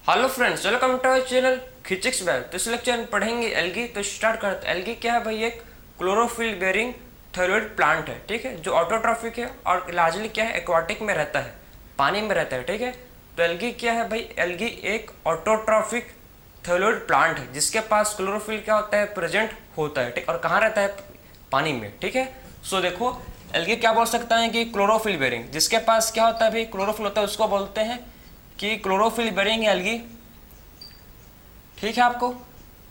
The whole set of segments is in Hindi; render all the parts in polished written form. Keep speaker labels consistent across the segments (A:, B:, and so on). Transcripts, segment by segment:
A: Hello friends, welcome to our channel खिचिक्स बैग। तो इस लेक्चर में पढ़ेंगे एल्गी। तो स्टार्ट करते हैं। एल्गी क्या है भाई? एक क्लोरोफिल बेरिंग थायरॉइड प्लांट है, ठीक है, जो ऑटोट्रॉफिक है और लार्जली क्या है, एक्वाटिक में रहता है, पानी में रहता है, ठीक है। तो एल्गी क्या है भाई? एल्गी एक ऑटोट्रॉफिक थायरॉइड प्लांट है जिसके पास क्लोरोफिल क्या होता है, प्रेजेंट होता है, ठीक। और कहाँ रहता है? पानी में, ठीक है। सो देखो, एल्गी क्या बोल सकता है कि क्लोरोफिल बेरिंग, जिसके पास क्या होता है भाई, क्लोरोफिल होता है, उसको बोलते हैं कि क्लोरोफिल बेरिंग एल्गी, ठीक है आपको।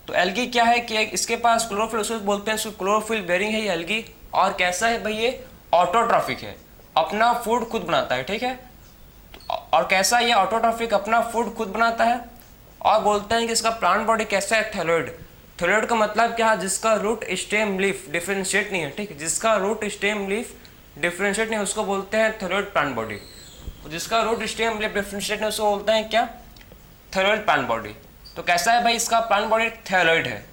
A: तो एल्गी क्या है कि इसके पास क्लोरोफिल, उसको बोलते हैं क्लोरोफिल बेरिंग है ये एल्गी। और कैसा है भाई? ये ऑटोट्रॉफिक है, अपना फूड खुद बनाता है, ठीक है। और कैसा ये ऑटोट्रॉफिक अपना फूड खुद बनाता है। और बोलते हैं कि इसका प्लांट बॉडी कैसा है, थैलोइड। थैलोइड का मतलब क्या है? जिसका रूट स्टेम लीफ डिफरेंशिएट नहीं है, ठीक है, जिसका रूट स्टेम लीफ डिफरेंशिएट नहीं है उसको बोलते हैं थैलोइड प्लांट बॉडी। जिसका रूट स्टेम लीफ डिफरेंशिएट नहीं उसको बोलते हैं क्या? Thalloid plant body. तो कैसा है भाई? इसका प्लांट बॉडी थैलोइड है,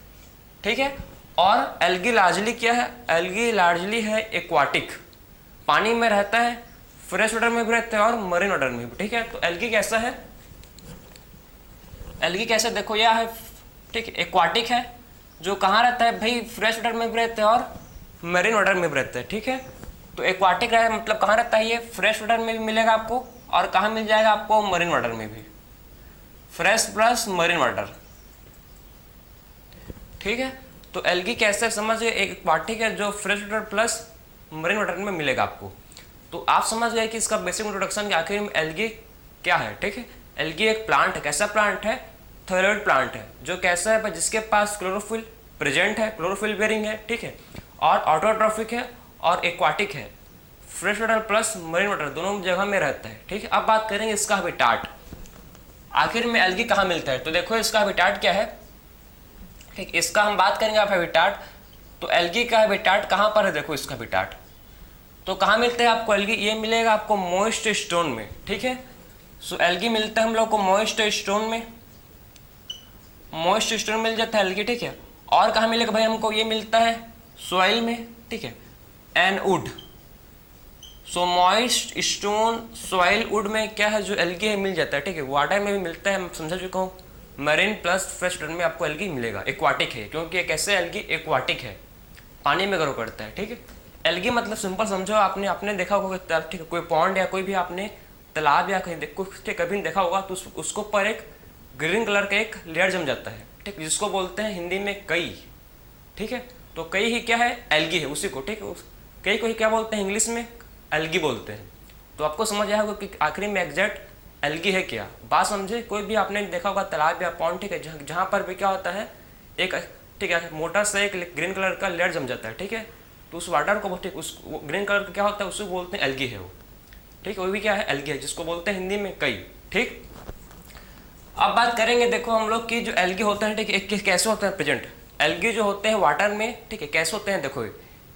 A: ठीक है। और एल्गी लार्जली क्या है? एल्गी लार्जली है एक्वाटिक, पानी में रहता है, फ्रेश वाटर में भी रहता है और मरीन वाटर में भी, ठीक है। तो एल्गी कैसा है? एल्गी कैसे देखो, यह है, ठीक है, एक्वाटिक है, जो कहाँ रहता है भाई? फ्रेश वाटर में भी रहता है और मरीन वाटर में भी रहता है, ठीक है। तो एक्वाटिक रहे मतलब कहाँ रहता है ये? फ्रेश वाटर में भी मिलेगा आपको और कहाँ मिल जाएगा आपको? मरीन वाटर में भी। फ्रेश प्लस मरीन वाटर, ठीक है। तो एल्गी कैसे समझ गए? एक एक्वाटिक है जो fresh water plus marine water में मिलेगा आपको। तो आप समझ गए कि इसका बेसिक इंट्रोडक्शन, आखिर में एल्गी क्या है, ठीक है। एल्गी एक प्लांट है, कैसा प्लांट है? थैलोइड प्लांट है, जो कैसा है? जिसके पास क्लोरोफिल प्रेजेंट है, क्लोरोफिल बेरिंग है, ठीक है, और ऑटोट्रॉफिक है और एक्वाटिक है, fresh water plus marine water दोनों जगह में रहता है, ठीक है। अब बात करेंगे इसका हैबिटाट, आखिर में एल्गी कहाँ मिलता है। तो देखो इसका हैबिटाट क्या है, ठीक, इसका हम बात करेंगे आप हैबिटाट। तो एल्गी का हैबिटाट कहाँ पर है? देखो इसका हैबिटाट तो कहाँ मिलता है आपको एल्गी? ये मिलेगा आपको मॉइस्ट स्टोन में, ठीक है। सो एल्गी मिलता है हम लोग को मॉइस्ट स्टोन में, मॉइस्ट स्टोन मिल जाता है एल्गी, ठीक है। और कहाँ मिलेगा भाई हमको? ये मिलता है सॉइल में, ठीक है, and would. So moist stone, soil, would में क्या है जो एल्गी है मिल जाता है, ठीक है। वाटर में भी मिलता है, मैं समझा चुका हूँ। मरीन प्लस फ्रेश वाटर में आपको एल्गी मिलेगा। एक्वाटिक है क्योंकि कैसे एल्गी एक्वाटिक है, पानी में ग्रो करता है, ठीक है। एल्गी मतलब सिंपल समझो, आपने देखा होगा, ठीक है, कोई पॉन्ड या कोई भी आपने तालाब या कहीं कभी देखा होगा, तो उसको ऊपर एक ग्रीन कलर का एक लेयर जम जाता है, ठीक, जिसको बोलते हैं हिंदी में कई, ठीक है। तो कई ही क्या है? एल्गी है, उसी को, ठीक है। कई को ही क्या बोलते हैं? इंग्लिश में एल्गी बोलते हैं। तो आपको समझ आया होगा कि आखिरी में एग्जैक्ट एल्गी है क्या, बात समझे। कोई भी आपने देखा होगा तालाब या पॉन्ड, ठीक है, जहाँ पर भी क्या होता है, एक, ठीक है, मोटा सा एक ग्रीन कलर का लेयर जम जाता है, ठीक है। तो उस वाटर को, ठीक, उस ग्रीन कलर का क्या होता है, उसको बोलते हैं एल्गी है वो, ठीक है। वो भी क्या है? एल्गी है, जिसको बोलते हैं हिंदी में कई, ठीक। अब बात करेंगे, देखो हम लोग की जो एल्गी होते हैं, ठीक है, कैसे होते हैं प्रेजेंट। एल्गी जो होते हैं वाटर में, ठीक है, कैसे होते हैं? देखो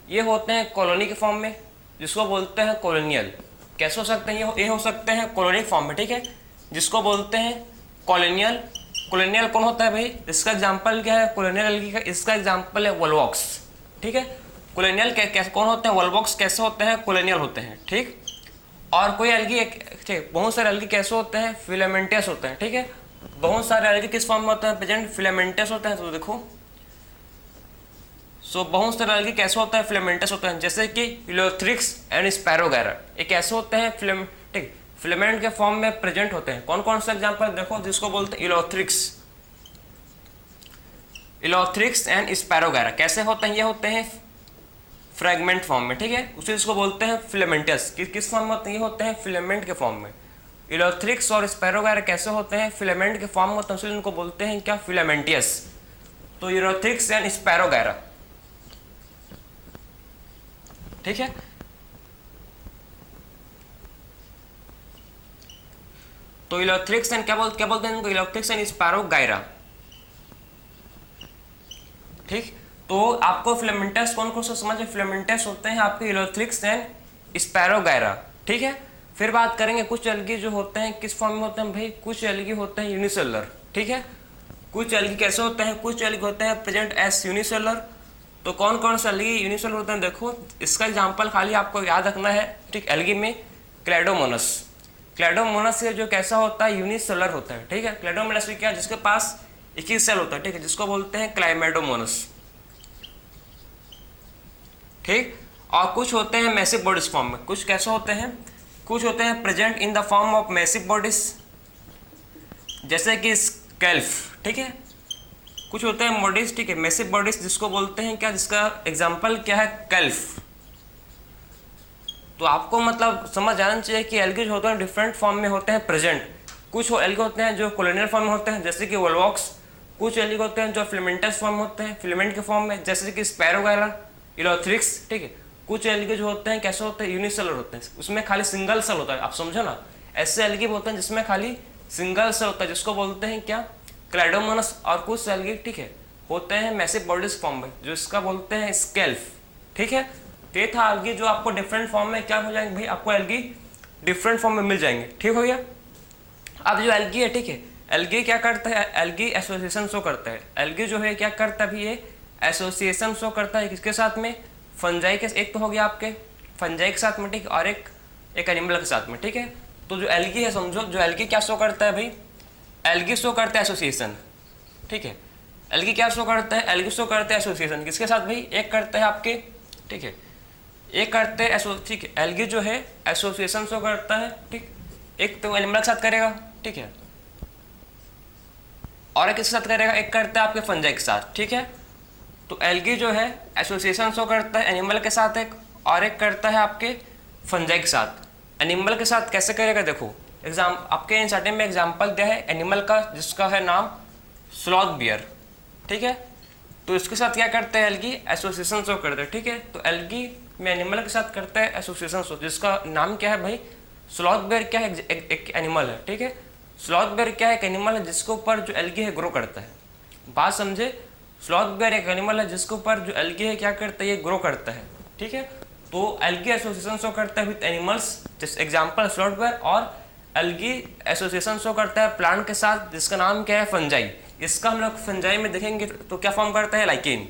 A: ये होते हैं कॉलोनी के फॉर्म में, जिसको बोलते हैं कॉलोनियल। कैसे हो सकते हैं? ये हो सकते हैं कॉलोनी फॉर्म में, ठीक है, जिसको बोलते हैं कॉलोनियल। कॉलोनियल कौन होता है भाई? इसका एग्जांपल क्या है कॉलोनियल एल्गी का? इसका एग्जांपल है वॉल्वॉक्स, ठीक है। कॉलोनियल कैसे कौन होते हैं? वॉल्वॉक्स कैसे होते हैं? कॉलोनियल होते हैं, ठीक। और कोई एल्गी, ठीक, बहुत सारे एल्गी कैसे होते हैं? फिलामेंटस होते हैं, ठीक है। बहुत सारे एल्गी किस फॉर्म में होते हैं प्रेजेंट? फिलामेंटस होते हैं। तो देखो, सो बहुत सारे एल्गी कैसे होता है? फिलामेंटस होते हैं, जैसे कि इलोथ्रिक्स एंड स्पैरोगैरा, ये कैसे होते हैं? ठीक, फिलामेंट के फॉर्म में प्रेजेंट होते हैं। कौन कौन सा एग्जांपल देखो, जिसको बोलते हैं इलोथ्रिक्स एंड स्पैरोगैरा कैसे होते हैं? ये होते हैं फ्रेगमेंट फॉर्म में, ठीक है, उसे इसको बोलते हैं फिलामेंटस। किस फॉर्म में होते हैं? ये होते हैं फिलामेंट के फॉर्म में। इलोथ्रिक्स और स्पैरोगैरा कैसे होते हैं? फिलामेंट के फॉर्म में होते हैं, इसलिए इनको बोलते हैं क्या? फिलामेंटियस। तो इलोथ्रिक्स एंड स्पैरोगैरा, ठीक है। तो इलोथ्रिक्स एंड क्या बोलते हैं इनको? इलोथ्रिक्स एंड स्पैरोगैरा, ठीक। तो आपको फिलामेंटस कौन कौन सा समझ? फिलामेंटस होते हैं आपके इलोथ्रिक्स एंड स्पैरोगैरा, ठीक है। फिर बात करेंगे कुछ एल्गी जो होते हैं किस फॉर्म में होते हैं भाई? कुछ एल्गी होते हैं यूनिसेलुलर, ठीक है। कुछ एल्गी कैसे होते हैं? कुछ एल्गी होते हैं प्रेजेंट एज यूनिसेलुलर। तो कौन कौन सा एल्गी यूनिसेलुलर होते हैं? देखो इसका एग्जांपल खाली आपको याद रखना है, ठीक। एल्गी में क्लैडोमोनस, क्लैडोमोनास जो कैसा होता है, यूनिसेलुलर होता है, ठीक है। क्लैडोमोनास क्या, जिसके पास एक ही सेल होता है, ठीक है, जिसको बोलते हैं क्लाइमेडोमोनास, ठीक। और कुछ होते हैं मैसिव बॉडीज फॉर्म में, कुछ कैसे होते हैं, कुछ होते हैं present in the form of massive bodies, जैसे कि स्केल्फ, ठीक है। कुछ होते हैं बॉडीज, ठीक है, मैसिव बॉडीज, जिसको बोलते हैं क्या, जिसका एग्जांपल क्या है, कैल्फ। तो आपको मतलब समझ आना चाहिए कि एल्गी जो होते हैं डिफरेंट फॉर्म में होते हैं प्रेजेंट। कुछ एल्गी होते हैं जो कॉलोनियल फॉर्म में होते हैं, जैसे कि वोल्वॉक्स। कुछ एल्गी होते हैं जो फिलामेंटस फॉर्म में होते हैं, फिलामेंट के फॉर्म में, जैसे कि स्पैरोगाइला, इलोथ्रिक्स, ठीक है। कुछ एल्गी जो होते हैं कैसे होते हैं, यूनिसेलुलर होते हैं, उसमें खाली सिंगल सेल होता है, आप समझो ना। ऐसे एल्गी होते हैं जिसमें खाली सिंगल सेल होता है, जिसको बोलते हैं क्या, क्लैडोमोनास। और कुछ एल्गी, ठीक है, होते हैं मैसिव बॉडीज फॉर्म में, जो इसका बोलते हैं स्केल्फ, ठीक है। तो ये था एल्गी जो आपको डिफरेंट फॉर्म में क्या हो जाएंगे भाई, आपको एल्गी डिफरेंट फॉर्म में मिल जाएंगे, ठीक हो गया। अब जो एल्गी है, ठीक है, एल्गी क्या करता है, एल्गी एसोसिएशन शो करता है। एल्गी जो है क्या करता है, ये एसोसिएशन शो करता है किसके साथ में, फंजाई के, एक तो हो गया आपके फंजाई के साथ में, ठीक, और एक एनिमल के साथ में, ठीक है। तो जो एल्गी है, समझो, जो एल्गी क्या शो करता है भाई, एल्गी शो करता है एसोसिएशन, ठीक है। एल्गी क्या शो करता है, एल्गी शो करता है एसोसिएशन किसके साथ भाई, एक करता है आपके, ठीक है, एक करते हैं ठीक है, एल्गी जो है एसोसिएशन शो करता है, ठीक। एक तो एनिमल के साथ करेगा, ठीक है, और एक किसके साथ करेगा, एक करता है आपके फंजाई के साथ, ठीक है। तो एल्गी जो है एसोसिएशन शो करता है एनिमल के साथ एक, और एक करता है आपके फंजाई के साथ। एनिमल के साथ कैसे करेगा, देखो आपके इन स्टार्टिंग में एग्जाम्पल दिया है एनिमल का, जिसका है नाम स्लॉथ बियर, ठीक है। तो इसके साथ क्या करते हैं, एल्गी एसोसिएशन शो करते हैं, ठीक है। तो एल्गी में एनिमल के साथ करता है एसोसिएशन शो, जिसका नाम क्या है भाई, स्लॉथ बियर क्या है, एक एनिमल है, ठीक है। स्लॉथ बियर क्या है, एक एनिमल है जिसके ऊपर जो एल्गी है ग्रो करता है। बात समझे, स्लॉथ बियर एक एनिमल है जिसके ऊपर जो एल्गी है क्या करता है, ये ग्रो करता है, ठीक है। तो एल्गी एसोसिएशन शो करता है विद एनिमल्स, जिस एग्जाम्पल स्लॉथ बियर, और एल्गी एसोसिएशन शो करता है प्लांट के साथ, जिसका नाम क्या है, फंजाई। इसका हम लोग फंजाई में देखेंगे तो क्या फॉर्म करता है, लाइकेन,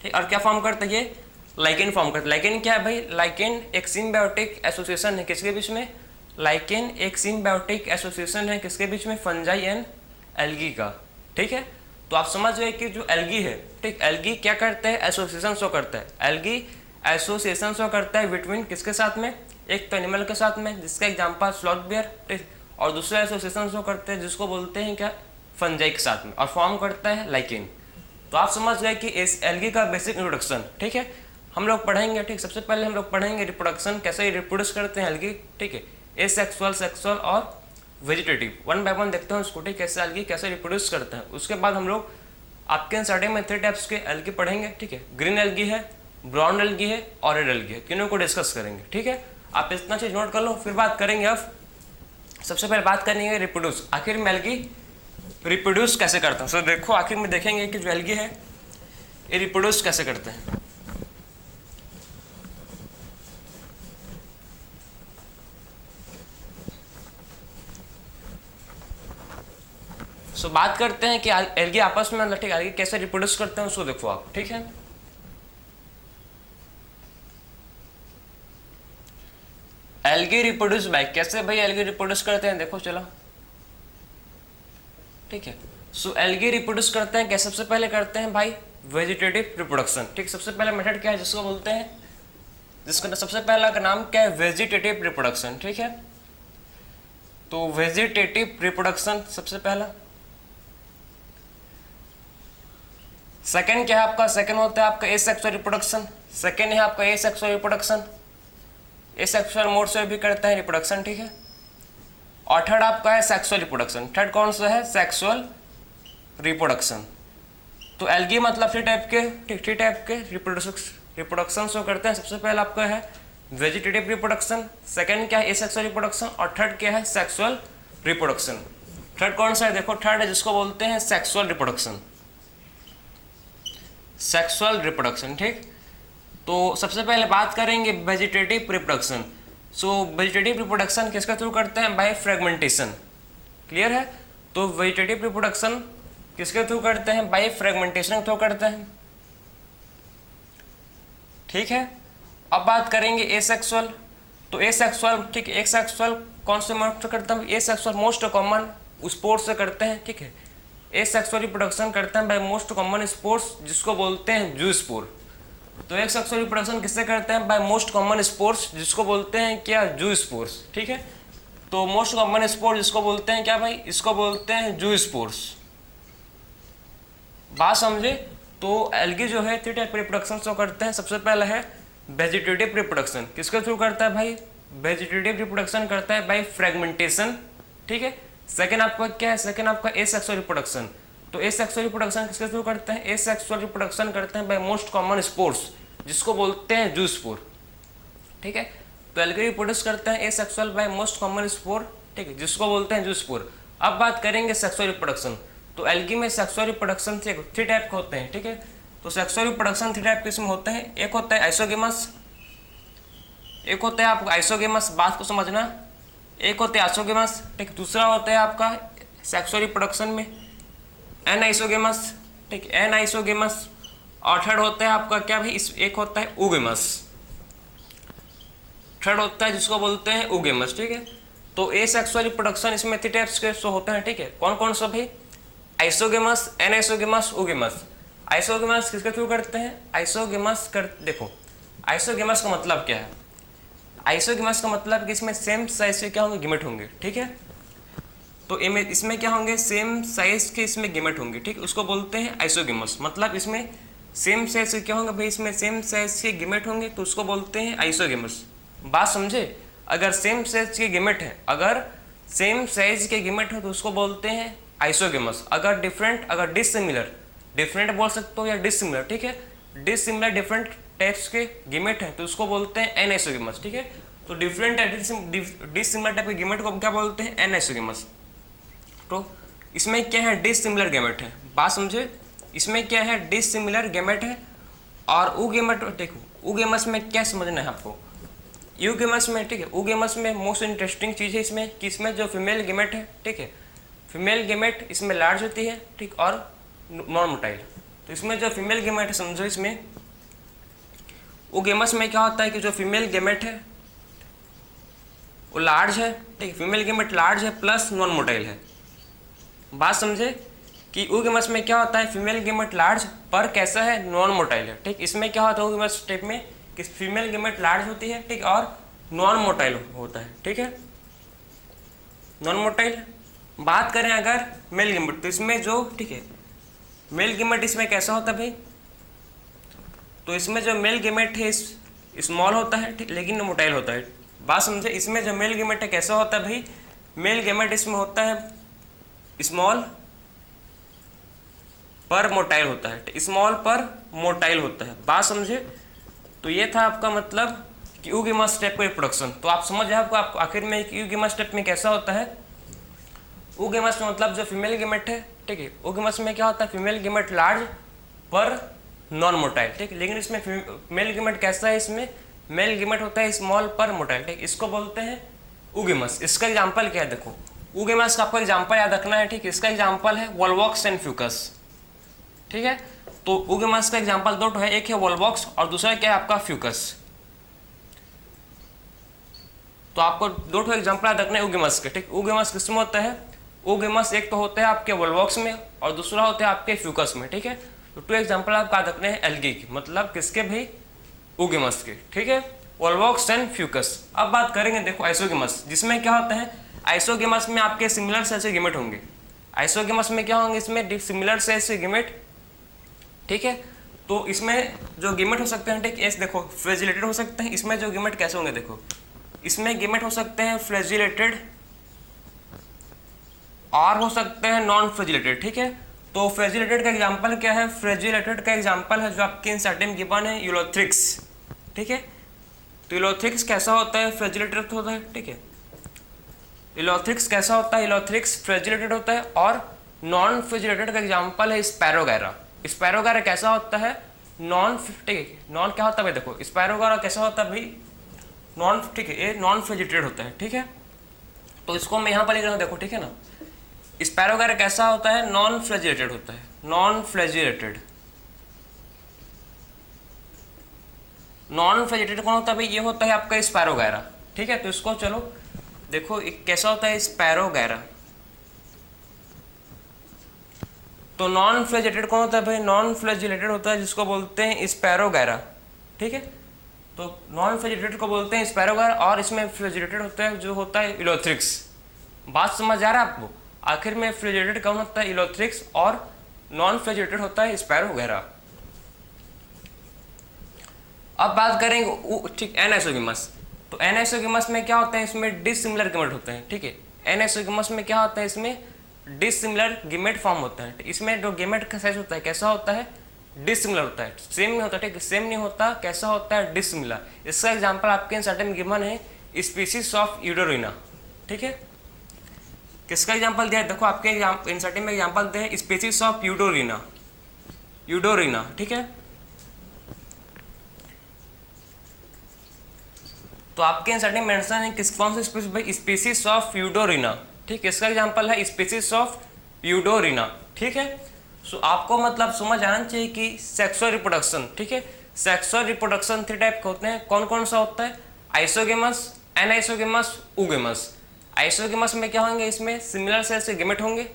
A: ठीक। और क्या फॉर्म करता है, ये लाइकेन फॉर्म करता है। लाइकेन क्या है भाई, लाइकेन एक सिम्बायोटिक एसोसिएशन है किसके बीच में, लाइकेन एक सिम्बायोटिक एसोसिएशन है किसके बीच में, फंजाई एंड एल्गी का, ठीक है। तो आप समझ गए कि जो एल्गी है, ठीक, एल्गी क्या करता है, एसोसिएशन शो करता है। एल्गी एसोसिएशन शो करता है बिटवीन किसके साथ में, एक तो एनिमल के साथ में, जिसका एग्जाम्पल स्लॉथ बियर, ठीक, और दूसरा एसोसिएशन शो करते हैं जिसको बोलते हैं क्या, फंजाई के साथ में, और फॉर्म करता है लाइकेन। तो आप समझ गए कि इस एल्गी का बेसिक इंट्रोडक्शन, ठीक है, हम लोग पढ़ेंगे, ठीक। सबसे पहले हम लोग पढ़ेंगे रिप्रोडक्शन, कैसे रिप्रोड्यूस करते हैं एल्गी, ठीक है, एसेक्सुअल, सेक्सुअल और वेजिटेटिव। वन बाय वन देखते हैं उसको, ठीक, कैसे एल्गी कैसे रिप्रोड्यूस करते हैं। उसके बाद हम लोग आपके स्टार्टिंग में 3 टाइप्स के एल्गी पढ़ेंगे, ठीक है। ग्रीन एल्गी है, ब्राउन एल्गी है और रेड एल्गी है, तीनों को डिस्कस करेंगे, ठीक है। आप इतना चीज नोट कर लो, फिर बात करेंगे। अब सबसे पहले बात करेंगे रिप्रोड्यूस, आखिर में एल्गी रिप्रोड्यूस कैसे करते हैं। सो देखो आखिर में देखेंगे कि जो एल्गी है ये रिप्रोड्यूस कैसे करते हैं। सो बात करते हैं कि एल्गी आपस में, ठीक, एल्गी कैसे रिप्रोड्यूस करते हैं उसको देखो आप, ठीक है। एल्गी रिप्रोड्यूस बाय, कैसे भाई एल्गी रिप्रोड्यूस करते हैं, देखो चलो, ठीक है। सो एल्गी रिप्रोड्यूस करते हैं कैसे, सबसे पहले करते हैं भाई वेजिटेटिव रिप्रोडक्शन, ठीक। सबसे पहला मेथड क्या है जिसको बोलते हैं, जिसका सबसे पहला का नाम क्या है, वेजिटेटिव रिप्रोडक्शन, ठीक है। तो वेजिटेटिव रिप्रोडक्शन सबसे पहला। सेकेंड क्या है आपका, सेकेंड होता है आपका एसेक्सुअल रिप्रोडक्शन। सेकेंड है आपका एसेक्सुअल रिप्रोडक्शन, एसेक्सुअल मोड से भी करता है रिप्रोडक्शन, ठीक है। और थर्ड आपका है सेक्सुअल रिप्रोडक्शन। थर्ड कौन सा है, सेक्सुअल रिप्रोडक्शन। तो एल्गी मतलब 3 टाइप के, ठीक, 3 टाइप के रिप्रोडक्शन शो करते हैं। सबसे पहले आपका है वेजिटेटिव रिप्रोडक्शन, सेकेंड क्या है एसेक्सुअल रिप्रोडक्शन, और थर्ड क्या है सेक्सुअल रिप्रोडक्शन। थर्ड कौन सा है, देखो थर्ड है जिसको बोलते हैं सेक्सुअल रिप्रोडक्शन, सेक्सुअल रिप्रोडक्शन, ठीक। तो सबसे पहले बात करेंगे वेजिटेटिव रिप्रोडक्शन। सो वेजिटेटिव रिप्रोडक्शन किसके थ्रू करते हैं, बाय फ्रेगमेंटेशन, क्लियर है। तो वेजिटेटिव रिप्रोडक्शन किसके थ्रू करते हैं, बाय फ्रेगमेंटेशन के थ्रू करते हैं, ठीक है। अब बात करेंगे एसेक्सुअल। तो एसेक्सुअल, ठीक, एसेक्सुअल कौन से मोड से करते हैं? एसेक्सुअल मोस्ट कॉमन स्पोर्ट्स से करते हैं, ठीक है। एसेक्सुअल रिप्रोडक्शन करते हैं बाय मोस्ट कॉमन स्पोर्ट्स, जिसको बोलते हैं जूस्पोर। तो एसेक्सुअल रिप्रोडक्शन किससे करते हैं? बाय मोस्ट कॉमन स्पोर्ट्स, जिसको बोलते हैं क्या? जूस्पोर्स, ठीक है। तो मोस्ट कॉमन स्पोर्ट जिसको बोलते हैं क्या भाई? इसको बोलते हैं जूस्पोर्स। बात समझे? तो एल्गी जो है 3 टाइप रिप्रोडक्शन शो करते हैं। सबसे पहला है वेजिटेटिव रिप्रोडक्शन। किसके थ्रू करता है भाई? वेजिटेटिव रिप्रोडक्शन करता है बाय फ्रेगमेंटेशन, ठीक है। सेकंड आपका क्या है? सेकंड आपका एसेक्सुअल रिप्रोडक्शन। तो एसेक्सुअल रिप्रोडक्शन किसके थ्रू करते हैं? एसेक्सुअल रिप्रोडक्शन करते हैं बाय मोस्ट कॉमन स्पोर्स, जिसको बोलते हैं जूस्पोर, ठीक है। तो एल्गी रिप्रोड्यूस करते हैं asexual by most common spore, ठीक है, जिसको बोलते हैं जूस्पोर। अब बात करेंगे सेक्सुअल रिप्रोडक्शन। तो एल्गी में सेक्सुअल रिप्रोडक्शन 3 टाइप के होते हैं, ठीक है। तो सेक्सुअल रिप्रोडक्शन 3 टाइप के इसमें होते हैं। एक होता है आइसोगेमस, एक होता है आपको आइसोगेमस, बात को समझना। एक होता है आइसोगेमस, ठीक। दूसरा होता है आपका सेक्सुअल रिप्रोडक्शन में एन आइसोगेमस, ठीक, एन आइसोगेमस। और थर्ड होता है आपका क्या भाई? एक होता है ओगेमस, थर्ड होता है जिसको बोलते हैं ओगेमस, ठीक है। तो एसेक्सुअल रिप्रोडक्शन इसमें 3 टाइप्स के शो होते हैं, ठीक है। कौन कौन सा भाई? Isogamous, anisogamous, oogamous. Isogamous किसके थ्रू करते हैं? आइसोगेमस कर देखो, आइसोगेमस का मतलब क्या है? आइसोगेमस का मतलब कि इसमें सेम साइज के क्या होंगे? गिमेट होंगे, ठीक है। तो इसमें क्या होंगे? सेम साइज के इसमें गिमेट होंगे, ठीक। उसको बोलते हैं आइसोगेमस। मतलब इसमें सेम साइज के क्या होंगे भाई? इसमें सेम साइज के गिमेट होंगे, तो उसको बोलते हैं आइसोगेमस। बात समझे? अगर सेम साइज के गिमेट है, अगर सेम साइज के गिमेट है तो उसको बोलते हैं आइसोगेमस। अगर डिफरेंट, अगर डिसिमिलर, डिफरेंट बोल सकते हो या डिसिमिलर, ठीक है। डिसिमिलर डिफरेंट टाइप्स के गिमेट हैं तो उसको बोलते हैं एनआइसोगेमस, ठीक है। तो डिफरेंट डिसिमिलर टाइप के गिमेट को क्या बोलते हैं? एनआइसोगेमस। तो इसमें क्या है? डिसिमिलर गैमेट है। बात समझे? इसमें क्या है? डिसिमिलर गैमेट है। और ऊगेमेट देखो, ऊगेमस में क्या समझना है आपको? यूगेमस में, ठीक है, ऊगेमस में मोस्ट इंटरेस्टिंग चीज़ है इसमें कि इसमें जो फीमेल गैमेट है, ठीक है, फीमेल गैमेट इसमें लार्ज होती है, ठीक, और नॉन मोटाइल। तो इसमें जो फीमेल गैमेट है, समझो इसमें ऊगेमस में क्या होता है कि जो फीमेल गैमेट है वो लार्ज है, ठीक, फीमेल गैमेट लार्ज है प्लस नॉन मोटाइल है। बात समझे कि ऊगेमस में क्या होता है? फीमेल गैमेट लार्ज पर कैसा है? नॉन मोटाइल है, ठीक। इसमें क्या होता है ऊगेमस टाइप में कि फीमेल गैमेट लार्ज होती है, ठीक, और नॉन मोटाइल होता है, ठीक है, नॉन मोटाइल। बात करें अगर मेल गैमेट, तो इसमें जो, ठीक है, मेल गैमेट इसमें कैसा होता है भाई? तो इसमें जो मेल गैमेट है स्मॉल होता है, ठीक, लेकिन मोटाइल होता है। बात समझे? इसमें जो मेल गैमेट है कैसा होता है भाई? मेल गैमेट इसमें होता है स्मॉल पर मोटाइल होता है, स्मॉल पर मोटाइल होता है। बात समझे? तो ये था आपका मतलब कि यूगेमस स्टेप का रिप्रोडक्शन। तो आप समझ आपको आखिर में कि यूगेमस स्टेप में कैसा होता है? यूगेमस में मतलब जो फीमेल गैमेट है, ठीक है, यूगेमस में क्या होता है? फीमेल गैमेट लार्ज पर नॉन मोटाइल, ठीक, लेकिन इसमें मेल गैमेट कैसा है? इसमें मेल गैमेट होता है स्मॉल पर मोटाइल, ठीक, इसको बोलते हैं यूगेमस। इसका एग्जांपल क्या है? देखो, यूगेमस का आपको एग्जांपल याद रखना है, ठीक, इसका एग्जांपल है वोल्वॉक्स एंड फ्यूकस, ठीक है। तो यूगेमस का एग्जांपल 2 है, एक है वोल्वॉक्स और दूसरा क्या है आपका फ्यूकस। तो आपको 2 एग्जांपल याद रखना है यूगेमस के, ठीक। यूगेमस किसमें होता है? यूगेमस एक तो होता है आपके वोल्वॉक्स में और दूसरा होता है आपके फ्यूकस में, ठीक है। तो 2 एग्जांपल आप याद रखने हैं एल्गी के, मतलब किसके भाई? यूगेमस के, ठीक है, वोल्वॉक्स एंड फ्यूकस। अब बात करेंगे देखो आइसोगेमस, जिसमें क्या होता है? आइसोगेमस में आपके सिमिलर सेल से गैमेट होंगे। आइसोगेमस में क्या होंगे? इसमें सिमिलर सेल से गैमेट, ठीक है। तो इसमें जो गैमेट हो सकते हैं, ठीक, ऐसे देखो फ्लैजिलेटेड हो सकते हैं। इसमें जो गैमेट कैसे होंगे? देखो, इसमें गैमेट हो सकते हैं फ्लैजिलेटेड और हो सकते हैं नॉन फ्लैजिलेटेड, ठीक है। तो फ्लैजिलेटेड का एग्जांपल क्या है? फ्लैजिलेटेड का एग्जांपल है जो आपके इंसर्टिम गिवन है यूलोथ्रिक्स, ठीक है। तो यूलोथ्रिक्स कैसा होता है? फ्लैजिलेटेड होता है, ठीक है। यूलोथ्रिक्स कैसा होता है? यूलोथ्रिक्स फ्लैजिलेटेड होता है। और नॉन फ्लैजिलेटेड का एग्जांपल है स्पैरोगैरा। स्पैरोगैरा कैसा होता है? नॉन, ठीक है, नॉन क्या होता है भाई? देखो स्पैरोगैरा कैसा होता है भाई? नॉन, ठीक है, ये नॉन फ्लैजिलेटेड होता है, ठीक है। तो इसको मैं यहाँ पर लिख रहा हूँ, देखो, ठीक है ना। स्पैरोगैरा कैसा होता है? नॉन फ्लैजिलेटेड होता है, नॉन फ्लैजिलेटेड। नॉन फ्लैजिलेटेड कौन होता है भाई? ये होता है आपका स्पैरोगैरा, ठीक है। तो इसको चलो देखो एक कैसा होता है स्पैरोगैरा। तो नॉन फ्लैजिलेटेड कौन होता है भाई? नॉन फ्लैजिलेटेड होता है जिसको बोलते हैं स्पैरोगैरा, ठीक है। तो नॉन फ्लैजिलेटेड को बोलते हैं स्पैरोगैरा, और इसमें फ्लैजिलेटेड होता है जो होता है इलोथ्रिक्स। बात समझ आ रहा है आपको? आखिर में फ्लैजिलेटेड कौन होता है? इलोथ्रिक्स, और नॉन फ्लैजिलेटेड होता है स्पैरोगैरा। अब बात करेंगे ठीक एनाइसोगिमस। तो एनाइसोगिमस में क्या होता है? इसमें डिसिमिलर गिमेट होते हैं, ठीक है। एनाइसोगिमस में क्या होता है? इसमें डिसिमिलर गिमेट फॉर्म होता है। इसमें जो गिमेट का साइज होता है कैसा होता है? डिसिमिलर होता है, सेम नहीं होता, ठीक है। सेम नहीं होता, कैसा होता है? डिसिमिलर। इसका एग्जांपल आपके इंसर्ट में गिवन है स्पीसीज ऑफ यूडोरिना, ठीक है। किसका एग्जांपल दिया है? देखो आपके इंसर्ट में एग्जांपल दिया है स्पीसीज ऑफ यूडोरिना, यूडोरिना, ठीक है। तो आपके इंसर्ट में मेंशन है किस कौन सी स्पीसीज भाई? स्पीसीज ऑफ यूडोरिना, ठीक है। इसका एग्जांपल है स्पीसीज ऑफ यूडोरिना, ठीक है। सो आपको मतलब समझ आना चाहिए कि सेक्सुअल रिप्रोडक्शन, ठीक है। सेक्सुअल रिप्रोडक्शन 3 टाइप के होते हैं। कौन कौन सा होता है? Isogamous, anisogamous, oogamous. आइसोगेमस में क्या होंगे? इसमें सिमिलर सेल्स के गिमेट होंगे।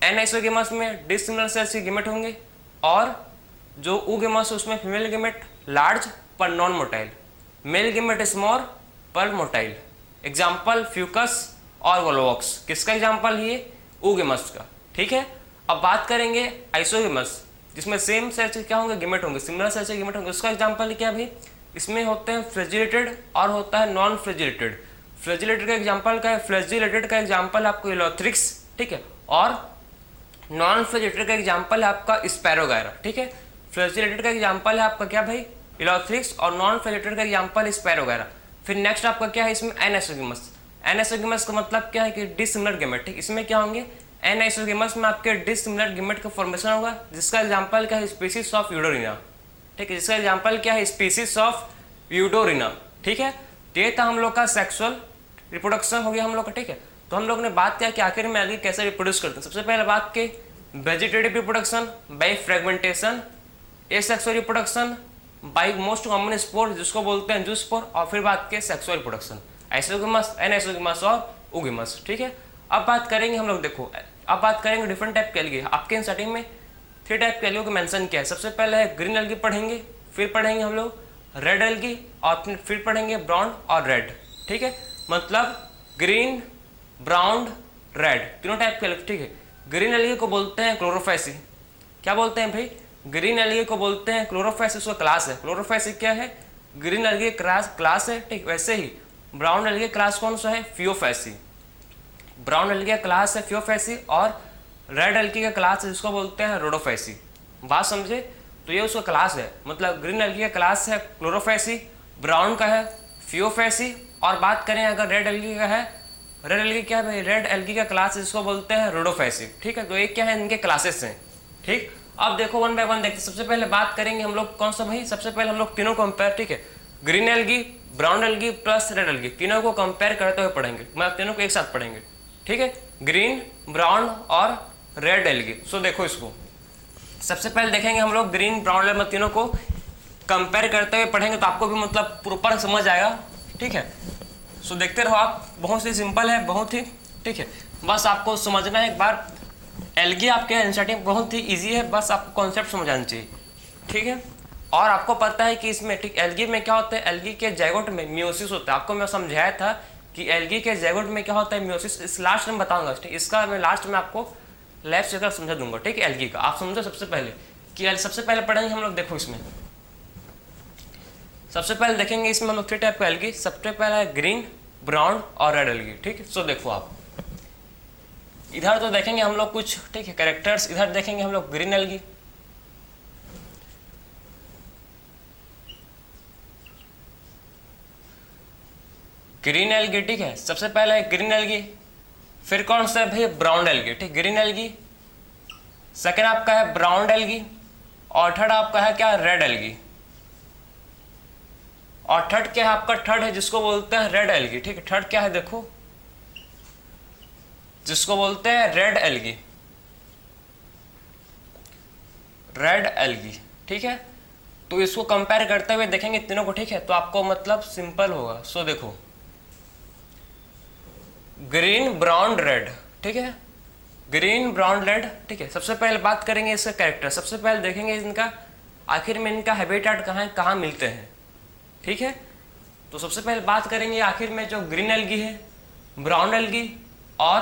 A: एनाइसोगेमस में डिसिमिलर सेल्स के गिमेट होंगे। और जो ऊगेमस उसमें फीमेल गिमेट लार्ज पर नॉन मोटाइल, मेल गिमेट स्मॉल पर मोटाइल। एग्जाम्पल फ्यूकस और वोलोवॉक्स। किसका एग्जाम्पल? ये ऊगेमस का, ठीक है। अब बात करेंगे आइसोगेमस, जिसमें सेम सेल्स के क्या होंगे? गिमेट होंगे, सिमिलर सेल्स के गिमेट होंगे। उसका एग्जाम्पल क्या भाई? इसमें होते हैं फ्लैजिलेटेड और होता है नॉन फ्लैजिलेटेड। फ्लैजिलेटेड का एग्जाम्पल क्या है? फ्लैजिलेटेड का एग्जाम्पल आपको इलोथ्रिक्स, ठीक है। और नॉन फ्लैजिलेटेड का एग्जाम्पल है आपका स्पैरोगैरा, ठीक है। फ्लैजिलेटेड का एग्जाम्पल है आपका क्या भाई? इलोथ्रिक्स, और नॉन फ्लैजिलेटेड का एग्जाम्पल स्पैरोगैरा। फिर नेक्स्ट आपका क्या है इसमें? एनाइसोगेमस। एनाइसोगेमस का मतलब क्या है कि डिसिमिलर गिमेट, ठीक। इसमें क्या होंगे? एनाइसोगेमस में आपके डिसिमिलर गिमेट का फॉर्मेशन होगा, जिसका एग्जांपल क्या है? स्पीसीज ऑफ यूडोरिना, ठीक है। जिसका एग्जांपल क्या है? स्पीसीज ऑफ यूडोरिना, ठीक है। तो ये था हम लोग का सेक्सुअल रिप्रोडक्शन हो गया हम लोग का, ठीक है। तो हम लोग ने बात किया कि आखिर में एल्गी कैसे रिप्रोड्यूस करते हैं। सबसे पहले बात की vegetative reproduction by fragmentation, asexual reproduction by most common spore जिसको बोलते हैं जूस्पोर, और फिर बात की सेक्सुअल रिप्रोडक्शन आइसोगेमस, एनाइसोगेमस और ऊगेमस, ठीक है। अब बात करेंगे हम लोग, देखो अब बात करेंगे डिफरेंट टाइप के एल्गी। आपके इन सेटिंग में 3 टाइप के एल्गी को मेंशन किया है। सबसे पहले है ग्रीन एल्गी पढ़ेंगे, फिर पढ़ेंगे हम लोग रेड एल्गी, और फिर पढ़ेंगे ब्राउन और रेड, ठीक है। मतलब ग्रीन, ब्राउन, रेड, तीनों टाइप के एल्गी, ठीक है। ग्रीन एल्गी को बोलते हैं क्लोरोफाइसी। क्या बोलते हैं भाई? ग्रीन एल्गी को बोलते हैं क्लोरोफाइसी, उसका क्लास है। क्लोरोफाइसी क्या है? ग्रीन एल्गी क्लास है, ठीक। वैसे ही ब्राउन एल्गी क्लास कौन सा है? फियोफैसी। ब्राउन एल्गी का क्लास है फियोफैसी, और रेड एल्गी का क्लास है जिसको बोलते हैं रोडोफैसी। बात समझे? तो ये उसका क्लास है। मतलब ग्रीन एल्गी का क्लास है क्लोरोफैसी, ब्राउन का है फियोफैसी, और बात करें अगर रेड एल्गी का है, रेड एल्गी क्या है भाई? रेड एल्गी का क्लास है जिसको बोलते हैं रोडोफैसी, ठीक है। तो ये क्या है? इनके क्लासेस हैं, ठीक। अब देखो वन बाय वन देखते। सबसे पहले बात करेंगे हम लोग कौन सा भाई? सबसे पहले हम लोग तीनों कंपेयर, ठीक है। Green algae, brown algae plus red algae, तीनों को कंपेयर करते हुए पढ़ेंगे। मतलब तीनों को एक साथ पढ़ेंगे, ठीक है। ग्रीन, ब्राउन और रेड एल्गी। सो देखो इसको सबसे पहले देखेंगे हम लोग ग्रीन, ब्राउन, रेड, तीनों को कंपेयर करते हुए पढ़ेंगे, तो आपको भी मतलब प्रॉपर समझ आएगा, ठीक है। सो देखते रहो आप। बहुत ही सिंपल है, बहुत ही, ठीक है। बस आपको समझना है एक बार। एल्गी आपके एनसीईआरटी बहुत ही इजी है, बस आपको कॉन्सेप्ट समझ आना चाहिए, ठीक है। और आपको पता है कि इसमें, ठीक, एल्गी में क्या होता है? एल्गी के जाइगोट में मियोसिस होता है। आपको मैं समझाया था कि एल्गी के जाइगोट में क्या होता है? मियोसिस। इस लास्ट में बताऊंगा, ठीक। इसका मैं लास्ट में आपको लेफ्ट से समझा दूंगा, ठीक है। एल्गी का आप समझो सबसे पहले कि सबसे पहले पढ़ेंगे हम लोग। देखो इसमें सबसे पहले देखेंगे इसमें हम लोग 3 टाइप का एल्गी। सबसे पहला है ग्रीन, ब्राउन और रेड एल्गी, ठीक है। सो देखो आप इधर तो देखेंगे हम लोग कुछ, ठीक है, कैरेक्टर्स। इधर देखेंगे हम लोग ग्रीन एल्गी, ग्रीन एल्गी, ठीक है। सबसे पहला है ग्रीन एल्गी, फिर कौन सा है भाई? ब्राउन एल्गी, ठीक। ग्रीन एल्गी, सेकेंड आपका है ब्राउन एल्गी, और थर्ड आपका है क्या? Red algae. और थर्ड क्या है आपका? थर्ड है जिसको बोलते हैं रेड एल्गी, ठीक है। थर्ड क्या है? देखो जिसको बोलते हैं रेड एल्गी, रेड एल्गी, ठीक है। तो इसको कंपेयर करते हुए देखेंगे तीनों को, ठीक है। तो आपको मतलब सिंपल होगा। सो देखो ग्रीन ब्राउन रेड, ठीक है, ग्रीन ब्राउन रेड, ठीक है। सबसे पहले बात करेंगे इसका कैरेक्टर, सबसे पहले देखेंगे इनका आखिर में इनका हैबिटेट कहाँ है, कहाँ मिलते हैं, ठीक है। तो सबसे पहले बात करेंगे आखिर में जो ग्रीन एल्गी है, ब्राउन एल्गी और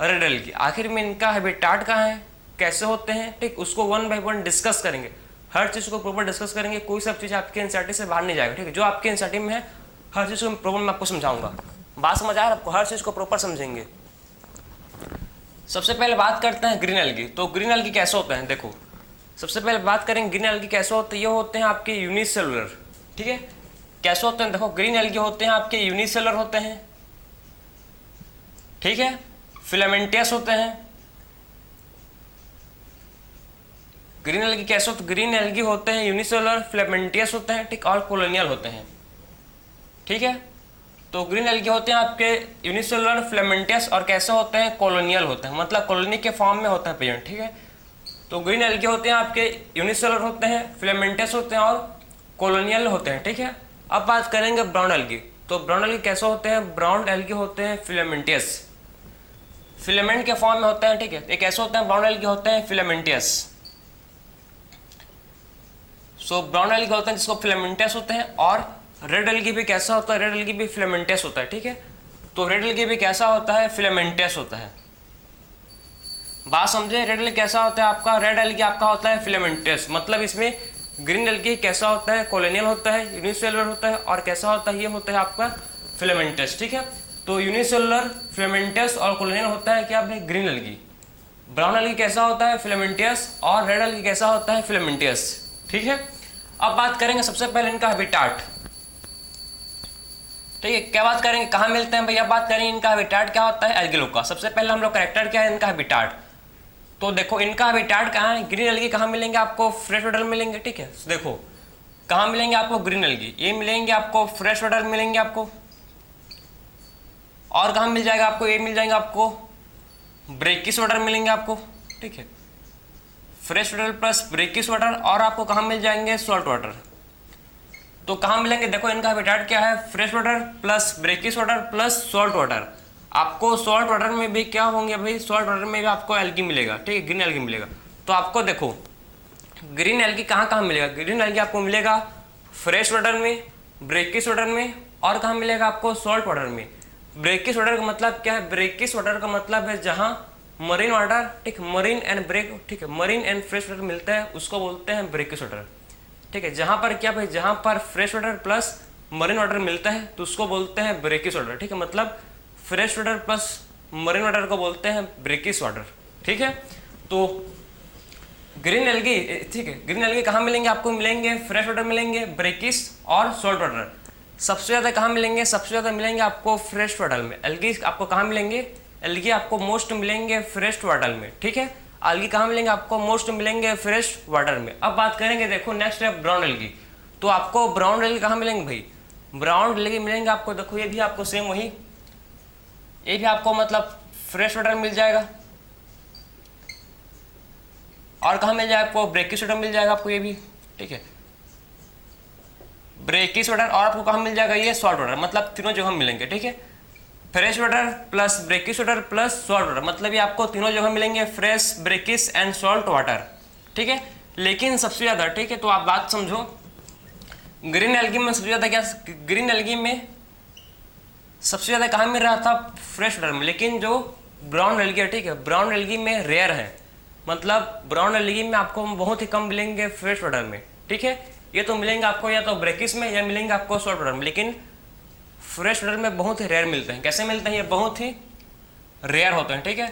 A: रेड एल्गी, आखिर में इनका हैबिटेट कहाँ है, कैसे होते हैं, ठीक, उसको वन बाय वन डिस्कस करेंगे, हर चीज़ को प्रॉपर डिस्कस करेंगे। कोई सब चीज़ आपके एनसीईआरटी से बाहर नहीं जाएगा, ठीक है। जो आपके एनसीईआरटी में है हर चीज़ को प्रॉपर मैं आपको समझाऊंगा। बात समझ आ रहा है आपको, हर चीज़ को प्रॉपर समझेंगे। सबसे पहले बात करते हैं ग्रीन एल्गी। तो ग्रीन एल्गी कैसे होते हैं, देखो सबसे पहले बात करेंगे ग्रीन एल्गी कैसे होते हैं। ये होते हैं आपके यूनिसेलुलर, ठीक है। कैसे होते हैं, देखो ग्रीन एल्गी होते हैं आपके यूनिसेलुलर होते हैं, ठीक है, फिलामेंटियस होते हैं। ग्रीन एल्गी कैसे होते, ग्रीन एल्गी होते हैं यूनिसेलुलर, फिलामेंटियस होते हैं, ठीक, और कॉलोनियल होते हैं, ठीक है। तो ग्रीन एल्गी होते हैं आपके यूनिसेलुलर, फिलामेंटियस और कैसे होते हैं, कॉलोनियल होते हैं, मतलब कॉलोनी के फॉर्म में होता है प्रेजेंट, ठीक है। तो ग्रीन एल्गी होते हैं आपके यूनिसेलुलर होते हैं, फिलामेंटियस होते हैं और कॉलोनियल होते हैं, ठीक है। अब बात करेंगे ब्राउन एल्गी। तो ब्राउन एल्गी कैसे होते हैं, ब्राउन एल्गी होते हैं फिलामेंटियस, फिलामेंट के फॉर्म में होते हैं, ठीक है। ये कैसे होते हैं, ब्राउन एल्गी होते हैं फिलामेंटियस। सो ब्राउन एल्गी होते हैं जिसको फिलामेंटियस होते हैं। और रेड एल्गी भी कैसा होता है, रेड एल्गी भी फिलामेंटियस होता है, ठीक है। तो रेड एल्गी भी कैसा होता है, फिलामेंटियस होता है। बात समझे, रेड एल्गी कैसा होता है आपका, रेड एल्गी आपका होता है फिलामेंटियस, मतलब इसमें ग्रीन एल्गी कैसा होता है, कॉलोनियल होता है, यूनिसेलुलर होता है, और कैसा होता है, ये होता है आपका फिलामेंटियस, ठीक है। तो यूनिसेलुलर, फिलामेंटियस और कॉलोनियल होता है क्या भाई, ग्रीन एल्गी। ब्राउन एल्गी कैसा होता है, फिलामेंटियस, और रेड एल्गी कैसा होता है, फिलामेंटियस, ठीक है। अब बात करेंगे सबसे पहले इनका हैबिटेट, ठीक है। क्या बात करेंगे, कहाँ मिलते हैं भैया, बात करेंगे इनका हैबिटेट क्या होता है, एल्गी लोग का। सबसे पहले हम लोग कैरेक्टर क्या है, इनका हैबिटेट। तो देखो इनका हैबिटेट कहाँ है, ग्रीन एल्गी कहाँ मिलेंगे आपको, फ्रेश वाटर मिलेंगे, ठीक है। देखो कहाँ मिलेंगे आपको, ग्रीन एल्गी ये मिलेंगे आपको, फ्रेश वाटर मिलेंगे आपको, और कहाँ मिल जाएगा आपको, ये मिल जाएंगे आपको ब्रेकिस वाटर मिलेंगे आपको, ठीक है। Fresh water plus brackish water, और आपको कहाँ मिल जाएंगे, सॉल्ट वाटर। तो कहाँ मिलेंगे, देखो इनका हैबिटेट क्या है, fresh water plus brackish water plus salt water. आपको सॉल्ट वाटर में भी क्या होंगे भाई, सॉल्ट वाटर में भी आपको एल्गी मिलेगा, ठीक है, ग्रीन एल्गी मिलेगा। तो आपको देखो ग्रीन एल्गी कहाँ कहाँ मिलेगा, ग्रीन एल्गी आपको मिलेगा फ्रेश वाटर में, ब्रेकिस वाटर में, और कहाँ मिलेगा आपको, सॉल्ट वाटर में। ब्रेकिस वाटर का मतलब क्या है, ब्रेकिस वाटर का मतलब है जहाँ मरीन वाटर, ठीक, मरीन एंड ब्रेक, ठीक है, मरीन एंड फ्रेश वाटर मिलता है उसको बोलते हैं ब्रेकिस वाटर, ठीक है। जहाँ पर क्या भाई, जहाँ पर fresh water plus marine water मिलता है तो उसको बोलते हैं ब्रेकिस वाटर, ठीक है। मतलब fresh water plus marine water को बोलते हैं ब्रेकिस वाटर, ठीक है। तो ग्रीन एल्गी, ठीक है, ग्रीन एल्गी कहाँ मिलेंगे आपको, मिलेंगे फ्रेश वाटर मिलेंगे, ब्रेकिस और सॉल्ट वाटर। सबसे ज़्यादा कहाँ मिलेंगे, सबसे ज़्यादा मिलेंगे आपको फ्रेश वाटर में। एल्गी आपको कहाँ मिलेंगे, एल्गी आपको मोस्ट मिलेंगे फ्रेश वाटर में, ठीक है। एल्गी कहाँ मिलेंगे आपको, मोस्ट मिलेंगे फ्रेश वाटर में। अब बात करेंगे, देखो नेक्स्ट है ब्राउन एल्गी। तो आपको ब्राउन एल्गी कहाँ मिलेंगे भाई, ब्राउन एल्गी मिलेंगे आपको, देखो ये भी आपको सेम वही, ये भी आपको मतलब फ्रेश वाटर मिल जाएगा, और कहाँ मिल जाएगा आपको, ब्रेकिस वाटर मिल जाएगा आपको ये भी, ठीक है, ब्रेकिस वाटर, और आपको कहाँ मिल जाएगा, ये सॉल्ट वाटर। मतलब तीनों जगह मिलेंगे, ठीक है। Fresh water plus brackish water plus salt water, मतलब ये आपको तीनों जगह मिलेंगे, fresh, brackish and salt water, ठीक है। लेकिन सबसे ज़्यादा, ठीक है, तो आप बात समझो, ग्रीन एल्गी में सबसे ज़्यादा क्या, ग्रीन एल्गी में सबसे ज़्यादा कहाँ मिल रहा था, फ्रेश वाटर में। लेकिन जो ब्राउन एल्गी है, ठीक है, ब्राउन एल्गी में रेयर है, मतलब ब्राउन एल्गी में आपको बहुत ही कम मिलेंगे फ्रेश वाटर में, ठीक है। ये तो मिलेंगे आपको या तो ब्रेकिस में या मिलेंगे आपको सॉल्ट वाटर में, लेकिन फ्रेश वाटर में बहुत ही रेयर मिलते हैं। कैसे मिलते हैं, ये बहुत ही रेयर होते हैं, ठीक है।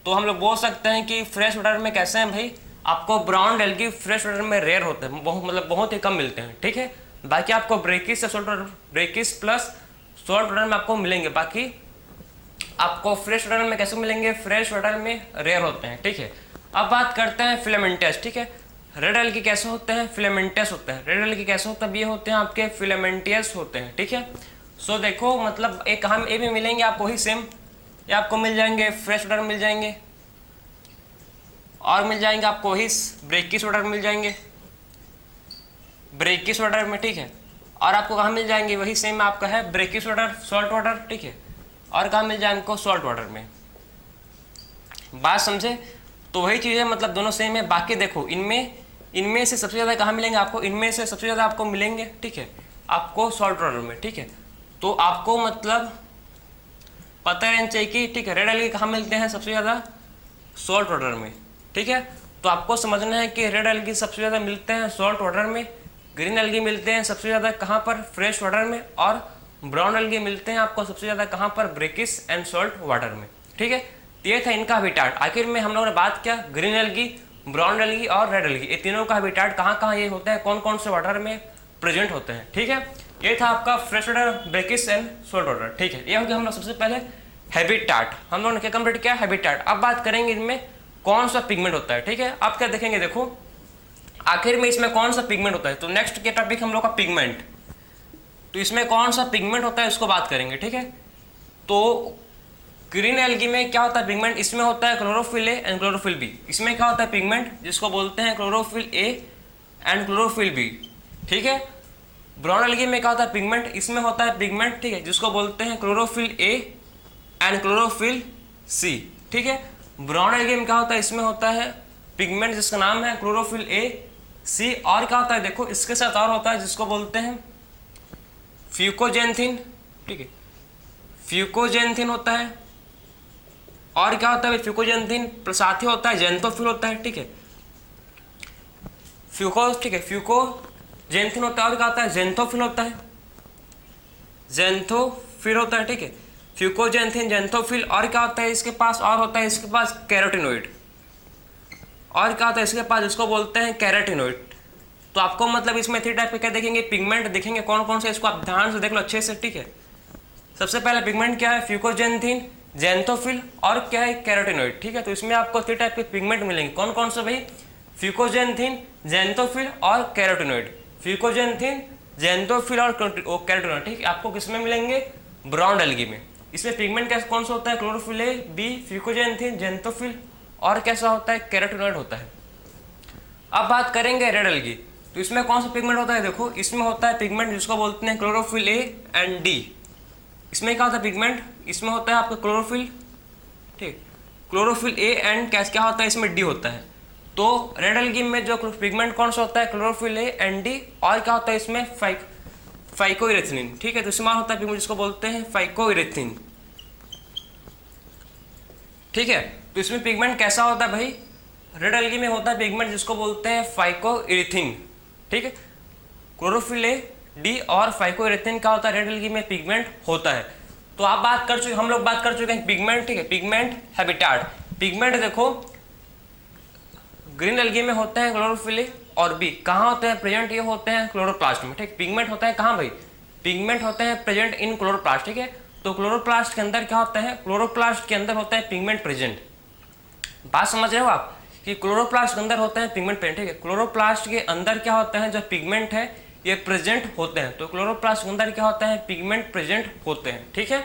A: तो हम लोग बोल सकते हैं कि फ्रेश वाटर में कैसे हैं भाई, आपको ब्राउन एल्गी फ्रेश वाटर में रेयर होते हैं, मतलब बहुत ही कम मिलते हैं, ठीक है। बाकी आपको ब्रेकिस या salt water, brackish plus salt water में आपको मिलेंगे, बाकी आपको फ्रेश वाटर में कैसे मिलेंगे, फ्रेश वाटर में रेयर होते हैं, ठीक है। अब बात करते हैं फिलामेंटियस, ठीक है। रेड एल्गी कैसे होते हैं, फिलामेंटियस होते हैं। रेड एल्गी कैसे होता है, ये होते हैं आपके फिलामेंटियस होते हैं, ठीक है। सो देखो मतलब एक हम ये भी मिलेंगे आपको ही सेम, ये आपको मिल जाएंगे फ्रेश वाटर मिल जाएंगे, और मिल जाएंगे आपको ही ब्रेकिस वाटर मिल जाएंगे, ब्रेकिस वाटर में, ठीक है। और आपको कहाँ मिल जाएंगे, वही सेम आपका है ब्रेकिस वाटर, सॉल्ट वाटर, ठीक है। और कहाँ मिल जाए हमको, सॉल्ट वाटर में। बात समझे? तो वही चीज़ है, मतलब दोनों सेम है। बाकी देखो इनमें से सबसे ज़्यादा कहाँ मिलेंगे आपको, इनमें से सबसे ज़्यादा आपको मिलेंगे, ठीक है, आपको सॉल्ट वाटर में, ठीक है। तो आपको मतलब पता रहना चाहिए कि, ठीक है, रेड एल्गी कहाँ मिलते हैं सबसे ज़्यादा, सॉल्ट वाटर में, ठीक है। तो आपको समझना है कि रेड एल्गी सबसे ज़्यादा मिलते हैं सॉल्ट वाटर में, ग्रीन एल्गी मिलते हैं सबसे ज़्यादा कहाँ पर, फ्रेश वाटर में, और ब्राउन एल्गी मिलते हैं आपको सबसे ज़्यादा कहाँ पर, ब्रेकिश एंड सॉल्ट वाटर में, ठीक है। ये था इनका हैबिटाट। आखिर में हम लोगों ने बात किया ग्रीन एल्गी, ब्राउन एल्गी और रेड एल्गी, ये तीनों का हैबिटाट कहाँ कहाँ ये होता है, कौन कौन से वाटर में प्रेजेंट होते हैं, ठीक है। ये था आपका fresh water, brackish and salt water, ठीक है। ये हो गया हम लोग सबसे पहले हैबिटाट, हम लोगों ने क्या कंप्लीट किया, हैबिटाट। अब बात करेंगे इनमें कौन सा पिगमेंट होता है, ठीक है। अब क्या देखेंगे, देखो आखिर में इसमें कौन सा पिगमेंट होता है। तो नेक्स्ट के टॉपिक हम लोग का पिगमेंट, तो इसमें कौन सा पिगमेंट होता है इसको बात करेंगे, ठीक है। तो ग्रीन एल्गी में क्या होता है पिगमेंट, इसमें होता है chlorophyll A and chlorophyll B. इसमें क्या होता है पिगमेंट, जिसको बोलते हैं chlorophyll A and chlorophyll B, ठीक है। ब्राउन एल्गी में क्या होता है पिगमेंट, इसमें होता है पिगमेंट, ठीक है, जिसको बोलते हैं chlorophyll A and chlorophyll C, ठीक है। ब्राउन एल्गी में क्या होता है, इसमें होता है पिगमेंट जिसका नाम है क्लोरोफिल ए सी, और क्या होता है देखो इसके साथ और होता है जिसको बोलते हैं फ्यूकोजेंथिन, ठीक है, फ्यूकोजेंथिन होता है। और क्या होता है फ्यूकोजेंथिन, साथ ही होता है जेंथोफिल होता है, ठीक है, ठीक है, फ्यूकोजेंथिन होता है, और क्या होता है जेंथोफिल होता है, जेंथोफिल होता है, ठीक है, फ्यूकोजेंथिन, जेंथोफिल। और क्या होता है इसके पास, और होता है इसके पास कैरोटिनोइड, और क्या होता है इसके पास, इसको बोलते हैं कैरोटिनोइड। तो आपको मतलब इसमें 3 टाइप के क्या देखेंगे, पिगमेंट देखेंगे, कौन कौन से, इसको आप ध्यान से देख लो अच्छे से, ठीक है। सबसे पहले पिगमेंट क्या है, फ्यूकोजेंथिन, जेंथोफिल और क्या है कैरोटिनोइड, ठीक है। तो इसमें आपको 3 टाइप के पिगमेंट मिलेंगे, कौन कौन से भाई, फ्यूकोजेंथिन, जेंथोफिल और कैरोटिनोइड। फ्यूकोजेंथिन, जेंथोफिल और कैरोटिनोइड, ठीक है, आपको किसमें मिलेंगे, ब्राउन एल्गी में। इसमें पिगमेंट कैसा कौन सा होता है, क्लोरोफिल ए, बी, फ्यूकोजेंथिन, जेंथोफिल और कैसा होता है, कैरोटिनोइड होता है। अब बात करेंगे रेड एल्गी, तो इसमें कौन सा पिगमेंट होता है, देखो इसमें होता है पिगमेंट जिसको बोलते हैं क्लोरोफिल ए एंड डी। इसमें क्या होता है पिगमेंट, इसमें होता है आपका क्लोरोफिल, ठीक, क्लोरोफिल ए एंड क्या होता है इसमें डी होता है। तो रेड एल्गी में जो पिगमेंट कौन सा होता है, क्लोरोफिल ए एंड डी, और क्या होता है इसमें फाइकोइरेथिन, ठीक है। तो इसमें होता है पिगमेंट जिसको बोलते हैं फाइकोइरेथिन, ठीक है। तो इसमें पिगमेंट कैसा होता है भाई, रेड एल्गी में होता है पिगमेंट जिसको बोलते हैं फाइकोइरेथिन, ठीक है। क्लोरोफिल ए, डी और फाइकोइरेथिन का होता है रेड एल्गी में पिगमेंट होता है। तो आप बात कर चुके, हम लोग बात कर चुके हैं पिगमेंट, ठीक है, पिगमेंट हैबिटाट। पिगमेंट देखो ग्रीन एल्गी में होता है क्लोरोफिल ए और बी, कहाँ होते हैं प्रेजेंट, ये होते हैं क्लोरोप्लास्ट में, ठीक। पिगमेंट होता है कहाँ भाई, पिगमेंट होते हैं प्रेजेंट इन क्लोरोप्लास्ट, ठीक है। तो क्लोरोप्लास्ट के अंदर क्या होता है, क्लोरोप्लास्ट के अंदर होता है पिगमेंट प्रेजेंट। बात समझ रहे हो आप कि क्लोरोप्लास्ट के अंदर होता है पिगमेंट प्रेजेंट, ठीक है। क्लोरोप्लास्ट के अंदर क्या होता है, जो पिगमेंट है ये प्रेजेंट होते हैं। तो क्लोरोप्लास्ट के अंदर क्या होता है, पिगमेंट प्रेजेंट होते हैं, ठीक है।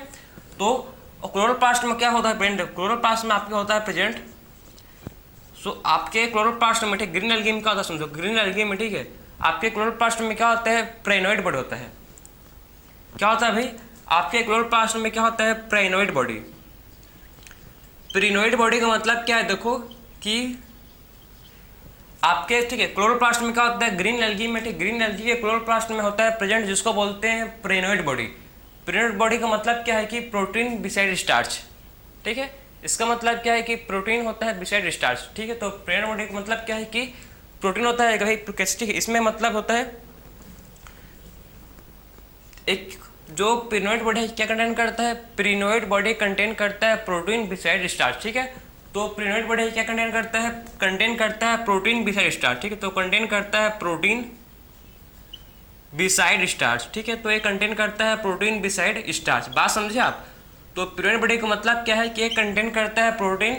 A: तो क्लोरोप्लास्ट में क्या होता है प्रेजेंट, क्लोरोप्लास्ट में आपके होता है प्रेजेंट, सो आपके क्लोरोप्लास्ट में, ठीक, ग्रीन एल्गी में क्या होता है समझो, ग्रीन एल्गी में, ठीक है, आपके क्लोरोप्लास्ट में क्या होता है, प्राइनोइड बॉडी होता है। क्या होता है भाई, आपके क्लोरोप्लास्ट में क्या होता है, प्राइनोइड बॉडी। प्राइनोइड बॉडी का मतलब क्या है, देखो कि आपके, ठीक है, क्लोरोप्लास्ट में क्या होता है, ग्रीन एल्गी में, ठीक, ग्रीन एल्गी के क्लोरोप्लास्ट में होता है प्रेजेंट जिसको बोलते हैं प्राइनोइड बॉडी। प्राइनोइड बॉडी का मतलब क्या है कि प्रोटीन बिसाइड स्टार्च, ठीक है। इसका मतलब क्या है कि प्रोटीन होता है बिसाइड स्टार्च, ठीक है। तो प्राइनोइड बॉडी का मतलब क्या है कि प्रोटीन होता है भाई, ठीक है। इसमें मतलब होता है एक जो प्राइनोइड बॉडी क्या कंटेन करता है, प्राइनोइड बॉडी कंटेन करता है प्रोटीन बिसाइड स्टार्च, ठीक है। तो प्राइनोइड बॉडी क्या कंटेन करता है प्रोटीन बिसाइड स्टार्च, ठीक है। तो कंटेन करता है प्रोटीन बिसाइड स्टार्च, ठीक है। तो ये कंटेन करता है प्रोटीन बिसाइड स्टार्च, बात समझे आप। तो प्राइनोइड बॉडी का मतलब क्या है कि ये कंटेन करता है प्रोटीन,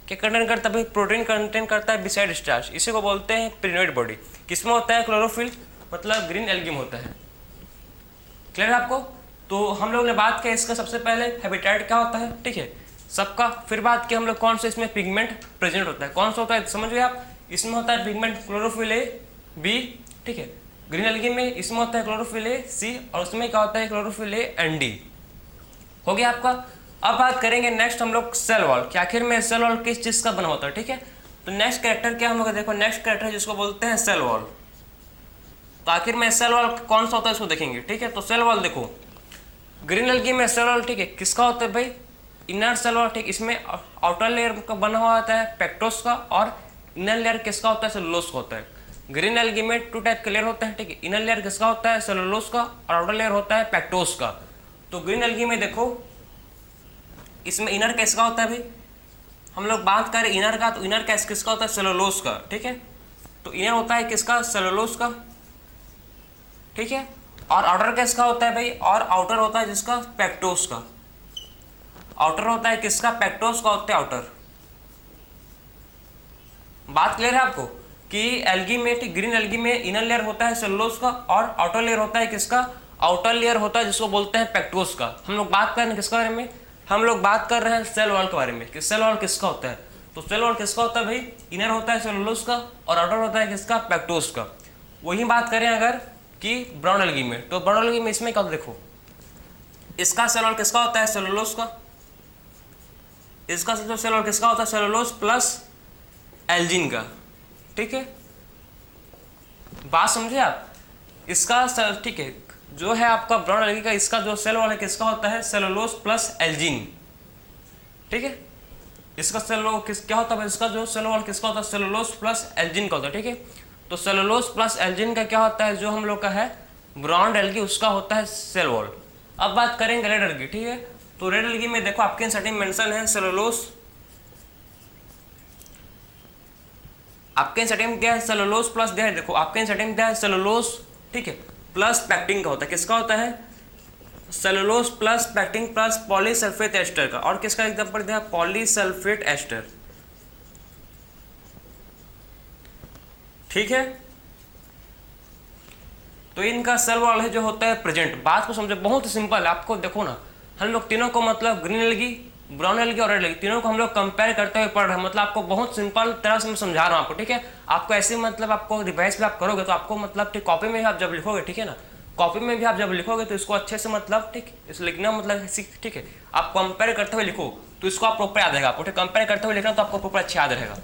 A: क्या कंटेन करता है भाई, प्रोटीन कंटेन करता है बिसाइड स्टार्च, इसी को बोलते हैं प्राइनोइड बॉडी। किसमें होता है, क्लोरोफिल मतलब ग्रीन एल्गी में होता है। क्लियर है आपको। तो हम लोग ने बात किया इसका सबसे पहले हैबिटेट क्या होता है, ठीक है, सबका। फिर बात की हम लोग कौन सा इसमें पिगमेंट प्रेजेंट होता है, कौन सा होता है समझ गए आप। इसमें होता है पिगमेंट क्लोरोफिल ए, बी, ठीक है। ग्रीन एल्गी में इसमें होता है क्लोरोफिल ए, सी, और उसमें क्या होता है क्लोरोफिल ए एंड डी। हो गया आपका। अब बात करेंगे नेक्स्ट हम लोग सेल वॉल कि आखिर में सेल वॉल किस चीज का बना होता है, ठीक है। तो नेक्स्ट कैरेक्टर क्या हम लोग देखो, नेक्स्ट कैरेक्टर जिसको बोलते हैं सेल वॉल। तो आखिर में सेल वॉल कौन सा होता है इसको देखेंगे, ठीक है। तो सेल वॉल देखो, ग्रीन एल्गी में सेल वॉल, ठीक है, किसका होता है भाई, इनर सेल वॉल, ठीक। इसमें आउटर लेयर का बना हुआ होता है पेक्टोस का, और इनर लेयर किसका होता है, सेलुलोज का होता है। ग्रीन एल्गी में 2 टाइप के लेयर होते हैं, ठीक है। इनर लेयर किसका होता है, सेलुलोज का, और आउटर लेयर होता है पेक्टोस का। तो ग्रीन एल्गी में देखो, इसमें इनर किसका होता है भाई, हम लोग बात करें इनर का, तो इनर किसका होता है, सेलुलोज का, ठीक है। तो इनर होता है किसका, सेलुलोज का, ठीक है। और आउटर किसका होता है भाई, और आउटर होता है जिसका, पेक्टोस का। आउटर होता है किसका, पेक्टोस का होता है आउटर। बात क्लियर है आपको कि एल्गी में, ग्रीन एल्गी में इनर लेयर होता है सेलुलोज का, और आउटर लेयर होता है किसका, आउटर लेयर होता है जिसको बोलते हैं पेक्टोस का। हम लोग बात कर रहे हैं किसके बारे में, हम लोग बात कर रहे हैं सेल वॉल के बारे में कि सेल वॉल किसका होता है। तो सेल वॉल किसका होता है भाई, इनर होता है सेलुलोज का, और आउटर होता है किसका, पेक्टोस का। वही बात करें अगर कि ब्राउन एल्गी में, तो ब्राउन एल्गी में इसमें क्या देखो, इसका सेल वॉल किसका होता है, सेलुलोज का। इसका सेल वॉल किसका होता है, सेलुलोज प्लस एल्जिन का, ठीक है। बात समझे आप, इसका ठीक है, जो है आपका ब्राउन एल्गी का, इसका जो सेल वॉल है किसका होता है, सेलुलोज प्लस एल्जिन, ठीक है। इसका सेल वॉल क्या होता है, इसका जो सेल वॉल किसका होता है, सेलुलोज प्लस एल्जिन का होता है, ठीक है। तो सेलुलोज प्लस एल्जिन का क्या होता है, जो हम लोग का है ब्राउन एल्गी, उसका होता है सेल वॉल। अब बात करेंगे रेड एल्गी, ठीक है। तो रेड एल्गी में देखो आपके सेटिंग मेंशन है सेलुलोज, आपके सेटिंग क्या है, सेलुलोज प्लस दिया है, देखो आपके सेटिंग क्या है, सेलुलोज, ठीक है, प्लस पैक्टिंग का होता है, किसका होता है, cellulose plus pectin plus polysulphate ester का। और किसका एग्जांपल दिया, पॉलीसल्फेट एस्टर, ठीक है। तो इनका सेल वॉल है जो होता है प्रेजेंट। बात को समझो, बहुत सिंपल है, आपको देखो ना, हम लोग तीनों को मतलब ग्रीन एल्गी, ब्राउन एल्गी और रेड एल्गी तीनों को हम लोग कंपेयर करते हुए पढ़ रहे हैं। मतलब आपको बहुत सिंपल तरह से मैं समझा रहा हूँ आपको, ठीक है। आपको ऐसे मतलब आपको रिवाइज भी आप करोगे तो आपको मतलब ठीक कॉपी में भी आप जब लिखोगे, ठीक है ना, कॉपी में भी आप जब लिखोगे तो इसको अच्छे से मतलब ठीक इस लिखना मतलब ठीक है, आप कंपेयर करते हुए लिखो तो इसको आप प्रॉपर याद रहेगा आपको, ठीक। कंपेयर करते हुए लिखना तो आपको प्रॉपर अच्छा याद रहेगा।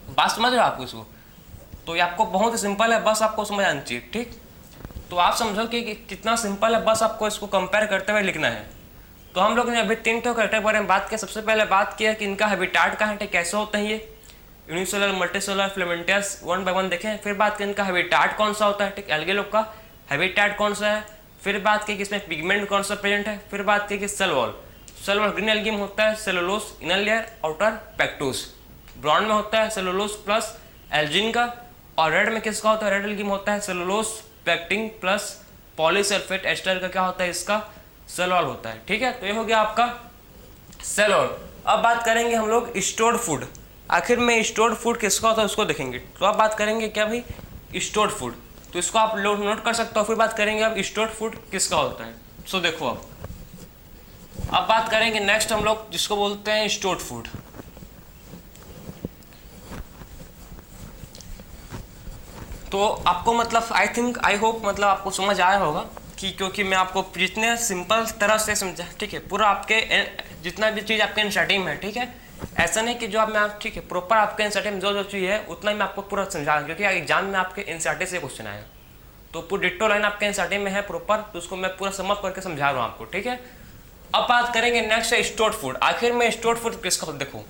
A: बात समझ रहे हो आपको इसको, तो ये आपको बहुत ही सिंपल है, बस आपको समझ आनी चाहिए, ठीक। तो आप समझो कि कितना सिंपल है, बस आपको इसको कंपेयर करते हुए लिखना है। तो हम लोग ने अभी 3 कैरेक्टर के बारे में बात किया। सबसे पहले बात किया कि इनका हैबिटाट कहाँ है, कैसे होते हैं ये, यूनिसेलुलर, मल्टीसेलुलर, फिलामेंटस, 1 बाय 1 देखें। फिर बात की इनका हैबिटाट कौन सा होता है, ठीक, एल्गे लोग का हैबिटाट कौन सा है। फिर बात की कि इसमें पिगमेंट कौन सा प्रेजेंट है। फिर बात की कि cell wall, cell wall green algae में होता है cellulose inner layer, outer pectose. Brown में होता है सेलुलोज प्लस एल्जिन का। और रेड में किसका होता है, रेड एल्गी में होता है सेलुलोज पैक्टिंग प्लस पॉलीसल्फेट एस्टर का क्या होता है, इसका सेल वॉल होता है, ठीक है। तो ये हो गया आपका सेल वॉल। अब बात करेंगे हम लोग स्टोर्ड फूड। आखिर में स्टोर्ड फूड किसका होता है उसको देखेंगे। तो अब बात करेंगे क्या भाई, स्टोर्ड फूड, तो इसको आप लोग नोट कर सकते हो। फिर बात करेंगे अब स्टोर्ड फूड किसका होता है। सो देखो अब बात करेंगे नेक्स्ट हम लोग जिसको बोलते हैं स्टोर्ड फूड। तो आपको मतलब आई थिंक आई होप मतलब आपको समझ आया होगा कि क्योंकि मैं आपको जितने सिंपल तरह से समझा, ठीक है, पूरा आपके जितना भी चीज़ आपके एनसीईआरटी में है, ठीक है, ऐसा नहीं कि जो आप मैं आप ठीक है प्रॉपर आपके एनसीईआरटी में जो चीज़ है उतना ही मैं आपको पूरा समझा, क्योंकि एग्जाम में आपके एनसीईआरटी से क्वेश्चन आएगा तो पूरी डिट्टो लाइन आपके एनसीईआरटी में है प्रॉपर, तो उसको मैं पूरा समअप करके समझा रहा हूँ आपको, ठीक है। अब बात करेंगे नेक्स्ट है स्टोर्ड फूड। आखिर में स्टोर्ड फूड किसका, देखो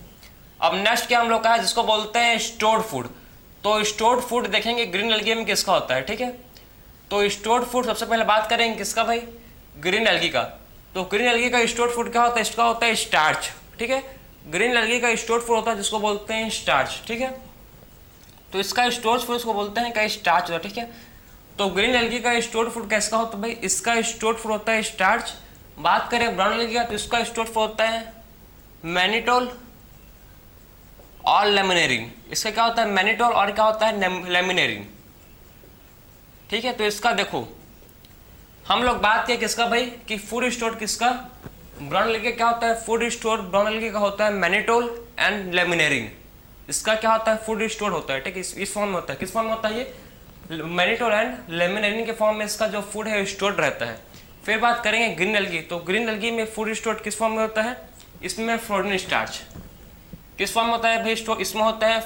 A: अब नेक्स्ट क्या हम लोग का है जिसको बोलते हैं स्टोर्ड फूड। तो स्टोर्ड फूड देखेंगे ग्रीन एल्गी में किसका होता है, ठीक है। तो स्टोर्ड फूड सबसे पहले बात करेंगे किसका भाई, ग्रीन एल्गी का। तो ग्रीन एल्गी का स्टोर्ड फूड क्या होता है, इसका होता है स्टार्च, ठीक है। ग्रीन एल्गी का स्टोर्ड फूड होता है जिसको बोलते हैं स्टार्च, ठीक है। तो इसका स्टोर्ड फूड इसको बोलते हैं क्या, स्टार्च होता है, ठीक है। तो ग्रीन एल्गी का स्टोर्ड फूड कैसा होता है भाई, इसका स्टोर्ड फूड होता है स्टार्च। बात करें ब्राउन एल्गी का तो इसका स्टोर्ड फूड होता है मैनिटोल और लेमिनेरिन। इसका क्या होता है, मैनिटोल और क्या होता है लेमिनेरिन, ठीक है। तो इसका देखो हम लोग बात किया किसका भाई कि फूड स्टोर किसका, ब्राउन एल्गी क्या होता है फूड स्टोर, ब्राउन एल्गी का होता है मैनिटोल एंड लेमिनेरिन। इसका क्या होता है फूड स्टोर होता है, ठीक है, इस फॉर्म में होता है। किस फॉर्म में होता है ये, मैनिटोल एंड लेमिनेरिन के फॉर्म में इसका जो फूड है स्टोर्ड रहता है। फिर बात करेंगे ग्रीन एल्गी। तो ग्रीन एल्गी में फूड स्टोर किस फॉर्म में होता है? इसमें फ्लोरीन स्टार्च किस फॉर्म में होता है भाई स्टोर? इसमें होता है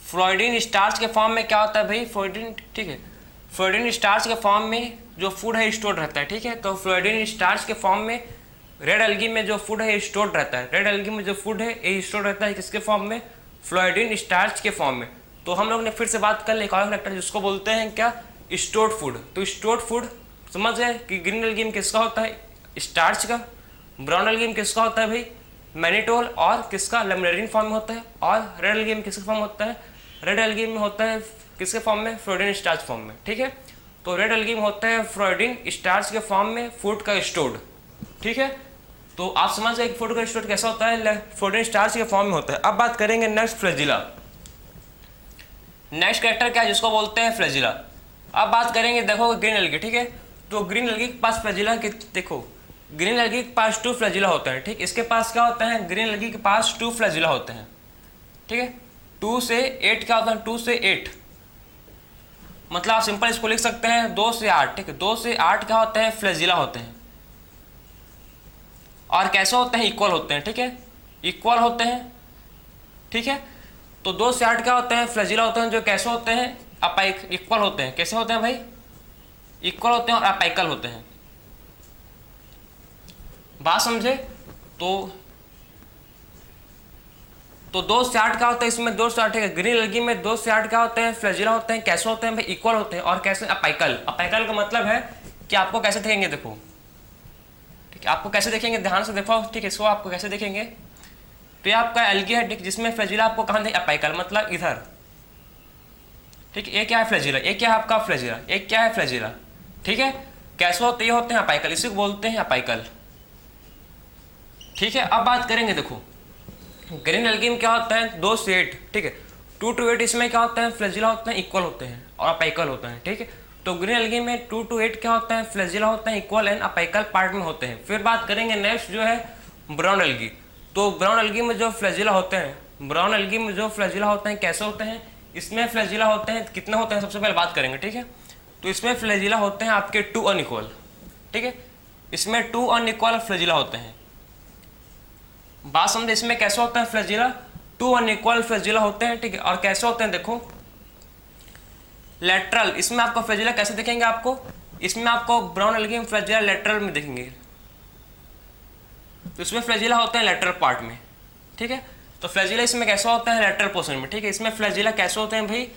A: फ्लोरीन स्टार्च के फॉर्म में क्या होता है भाई? फ्लोरीन, ठीक है, फ्लोरीन स्टार्च के फॉर्म में जो फूड है स्टोर रहता है, ठीक है। तो फ्लोरीन स्टार्च के फॉर्म में रेड एल्गी में जो फूड है स्टोर रहता है, रेड एल्गी में जो फूड है ये स्टोर रहता है किसके फॉर्म में? फ्लोरीन स्टार्च के फॉर्म में। तो हम लोग ने फिर से बात कर ली इकोनॉमिक फैक्टर जिसको बोलते हैं क्या? Stored food. तो स्टोर्ड फूड समझ गए कि ग्रीन एल्गी में किसका होता है? स्टार्च का। ब्राउन एल्गी में किसका होता है भाई? मैनिटोल और किसका? लेमिनेरिन फॉर्म में होता है। और रेड एल्गी में किसका फॉर्म होता है? रेड एल्गी में होता है किसके फॉर्म में? फ्लोरीन स्टार्च फॉर्म में, ठीक है। तो रेड एल्गी में होता है फ्लोरीन स्टार्च के फॉर्म में फूड का स्टोर्ड, ठीक है। तो आप समझ गए कि फूड का स्टोर्ड कैसा होता है? फ्लोरीन स्टार्च के फॉर्म में होता है। अब बात करेंगे नेक्स्ट फ्लैजिला। नेक्स्ट कैरेक्टर क्या है जिसको बोलते हैं फ्लैजिला। अब बात करेंगे देखो ग्रीन एल्गी, ठीक है। तो ग्रीन एल्गी के पास फ्लैजिला के देखो, ग्रीन एल्गी के पास 2 फ्लैजिला होते हैं, ठीक। इसके पास क्या होता है? ग्रीन एल्गी के पास 2 फ्लैजिला होते हैं, ठीक है। 2 से 8 क्या होता है? 2 से 8 मतलब आप सिंपल इसको लिख सकते हैं 2 से 8, ठीक है। 2 से 8 क्या होते हैं? फ्लैजिला होते हैं। और कैसे होते हैं? इक्वल होते हैं, ठीक है, इक्वल होते हैं, ठीक है। तो 2 से 8 क्या होते हैं? फ्लैजिला होते हैं जो कैसे होते हैं? इक्वल होते हैं। कैसे होते हैं भाई? इक्वल होते हैं और अपाइकल होते हैं। बात समझे? तो 2 से 8 क्या होता है? इसमें 2 से 8 है। ग्रीन एल्गी में 2 से 8 क्या होते हैं? फ्लैजिला होते हैं। कैसे होते हैं भाई? इक्वल होते हैं। और कैसे? अपाइकल। अपाइकल का मतलब है कि आपको कैसे दिखेंगे, देखो, ठीक है, आपको कैसे देखेंगे? ध्यान से देखो, ठीक है, इसको आपको कैसे देखेंगे? तो ये आपका एल्गी है, ठीक, जिसमें फ्लैजिला आपको कहाँ देखें? अपाइकल, मतलब इधर, ठीक है। ये क्या है? फ्लैजिला। ये क्या है आपका? फ्लैजिला। ये क्या है? फ्लैजिला, ठीक है। कैसे होते? ये होते हैं अपाइकल, इसी को बोलते हैं अपाइकल, ठीक है। अब बात करेंगे देखो ग्रीन एल्गी में क्या होता है? 2 से 8, ठीक है। 2 to 8 इसमें क्या होता है? फ्लैजिला होते हैं, इक्वल होते हैं और अपाइकल होते हैं, ठीक है। तो ग्रीन एल्गी में 2 to 8 क्या होता है? फ्लैजिला होते हैं, इक्वल एंड अपाइकल पार्ट में होते हैं। फिर बात करेंगे नेक्स्ट जो है ब्राउन एल्गी। तो ब्राउन एल्गी में जो फ्लैजिला होते हैं, ब्राउन एल्गी में जो फ्लैजिला होते हैं कैसे होते हैं? इसमें फ्लैजिला होते हैं कितने होते हैं? सबसे पहले बात करेंगे, ठीक है। तो इसमें फ्लैजिला होते हैं आपके 2 अनइक्वल, ठीक है। इसमें 2 अनइक्वल फ्लैजिला होते हैं। बात समझे? इसमें कैसे होता है फ्लैजिला? 2 अनइक्वल फ्लैजिला होते हैं, ठीक है। और कैसे होते हैं? देखो लेटरल। इसमें आपको फ्लैजिला कैसे दिखेंगे? आपको इसमें आपको ब्राउन एल्गी में फ्लैजिला लेटरल में दिखेंगे। तो इसमें फ्लैजिला होते हैं लेटरल पार्ट में, ठीक है। तो फ्लैजिला इसमें कैसा होता है? लेटरल पोर्शन में, ठीक है। इसमें फ्लैजिला कैसे होते हैं भाई?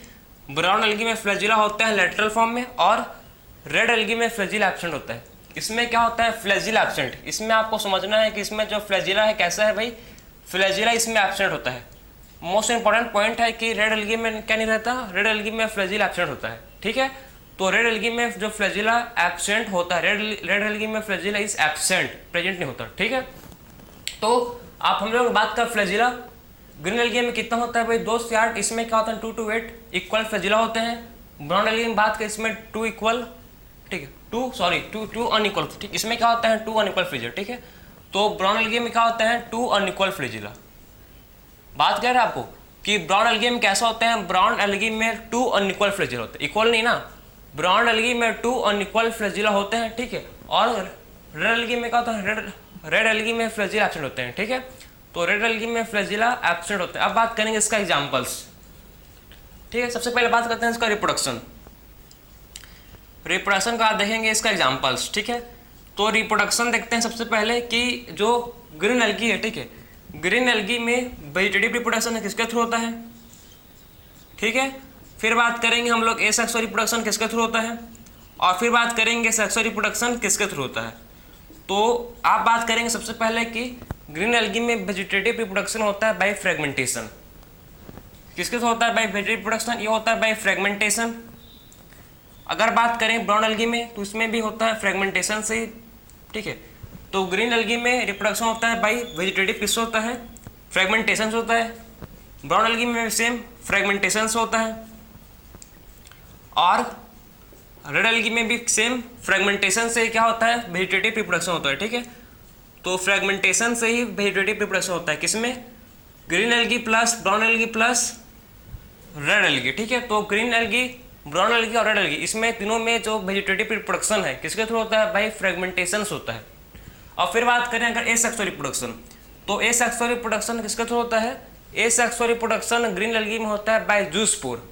A: ब्राउन एल्गी में फ्लैजिला होता है लेटरल फॉर्म में और रेड एल्गी में फ्लैजिला एब्सेंट होता है। इसमें क्या होता है? Flagella absent. इसमें आपको समझना है कि इसमें जो फ्लैजिला है कैसा है भाई? फ्लैजिला इसमें एब्सेंट होता है। मोस्ट इंपॉर्टेंट पॉइंट है कि रेड एल्गी में क्या नहीं रहता? रेड एल्गी में फ्लैजिला एब्सेंट होता है, ठीक है। तो रेड एल्गी में जो फ्लैजिला एब्सेंट होता है, रेड एल्गी में फ्लैजिला इज एब्सेंट, प्रेजेंट नहीं होता, ठीक है। तो आप हम लोग बात कर फ्लैजिला ग्रीन एल्गी में कितना होता है भाई? 2 से 8। इसमें क्या होता है? 2 to 8 इक्वल फ्लैजिला होते हैं। ब्राउन एल्गी में बात करें इसमें 2 इक्वल, ठीक है, 2 अनइक्वल, ठीक। इसमें क्या होता है? 2 अनइक्वल फ्लैजिला, ठीक है। तो ब्राउन एल्गी में क्या होता है? 2 अनइक्वल फ्लैजिला। बात कर रहे हैं आपको कि ब्राउन एल्गी में कैसा होता है? ब्राउन एल्गी में 2 अनइक्वल फ्लैजिला होते हैं, इक्वल नहीं ना। ब्राउन एल्गी में 2 अनइक्वल फ्लैजिला होते हैं, ठीक है। और रेड एल्गी में क्या होता है? रेड एल्गी में फ्लैजिला एब्सेंट होते हैं, ठीक है। तो रेड एल्गी में फ्लैजिला एब्सेंट होते हैं। अब बात करेंगे इसका एग्जांपल्स, ठीक है। सबसे पहले बात करते हैं इसका रिप्रोडक्शन। रिप्रोडक्शन का आप देखेंगे इसका एग्जांपल्स, ठीक है। तो रिप्रोडक्शन देखते हैं सबसे पहले कि जो ग्रीन एल्गी है, ठीक है, ग्रीन एल्गी में वेजिटेटिव रिप्रोडक्शन है किसके थ्रू होता है, ठीक है। फिर बात करेंगे हम लोग एसेक्सुअल रिप्रोडक्शन किसके थ्रू होता है, और फिर बात करेंगे सेक्सुअल रिप्रोडक्शन किसके थ्रू होता है। तो आप बात करेंगे सबसे पहले कि ग्रीन एल्गी में वेजिटेटिव रिप्रोडक्शन होता है बाय फ्रेगमेंटेशन। किसके थ्रू होता है बाय वेजिटेटिव रिप्रोडक्शन? ये होता है बाय फ्रेगमेंटेशन। अगर बात करें ब्राउन एल्गी में तो इसमें भी होता है फ्रेगमेंटेशन से, ठीक है। तो ग्रीन एल्गी में रिप्रोडक्शन होता है बाय वेजिटेटिव किससे होता है? फ्रेगमेंटेशन से होता है। ब्राउन एल्गी में सेम फ्रेगमेंटेशन से होता है और रेड एल्गी में भी सेम फ्रेगमेंटेशन से क्या होता है? वेजिटेटिव रिप्रोडक्शन होता है, ठीक है। तो फ्रेगमेंटेशन से ही वेजिटेटिव रिप्रोडक्शन होता है किसमें? Green algae plus brown algae plus red algae, ठीक है। तो ग्रीन एल्गी ब्राउन एल्गी और रेड एल्गी, इसमें तीनों में जो वेजिटेटिव रिप्रोडक्शन है किसके थ्रू होता है भाई, फ्रेगमेंटेशन होता है। और फिर बात करें अगर एसेक्सुअल रिप्रोडक्शन, तो एसेक्सुअल रिप्रोडक्शन किसके थ्रू होता है, एसेक्सुअल रिप्रोडक्शन ग्रीन एल्गी में होता है by zoospore,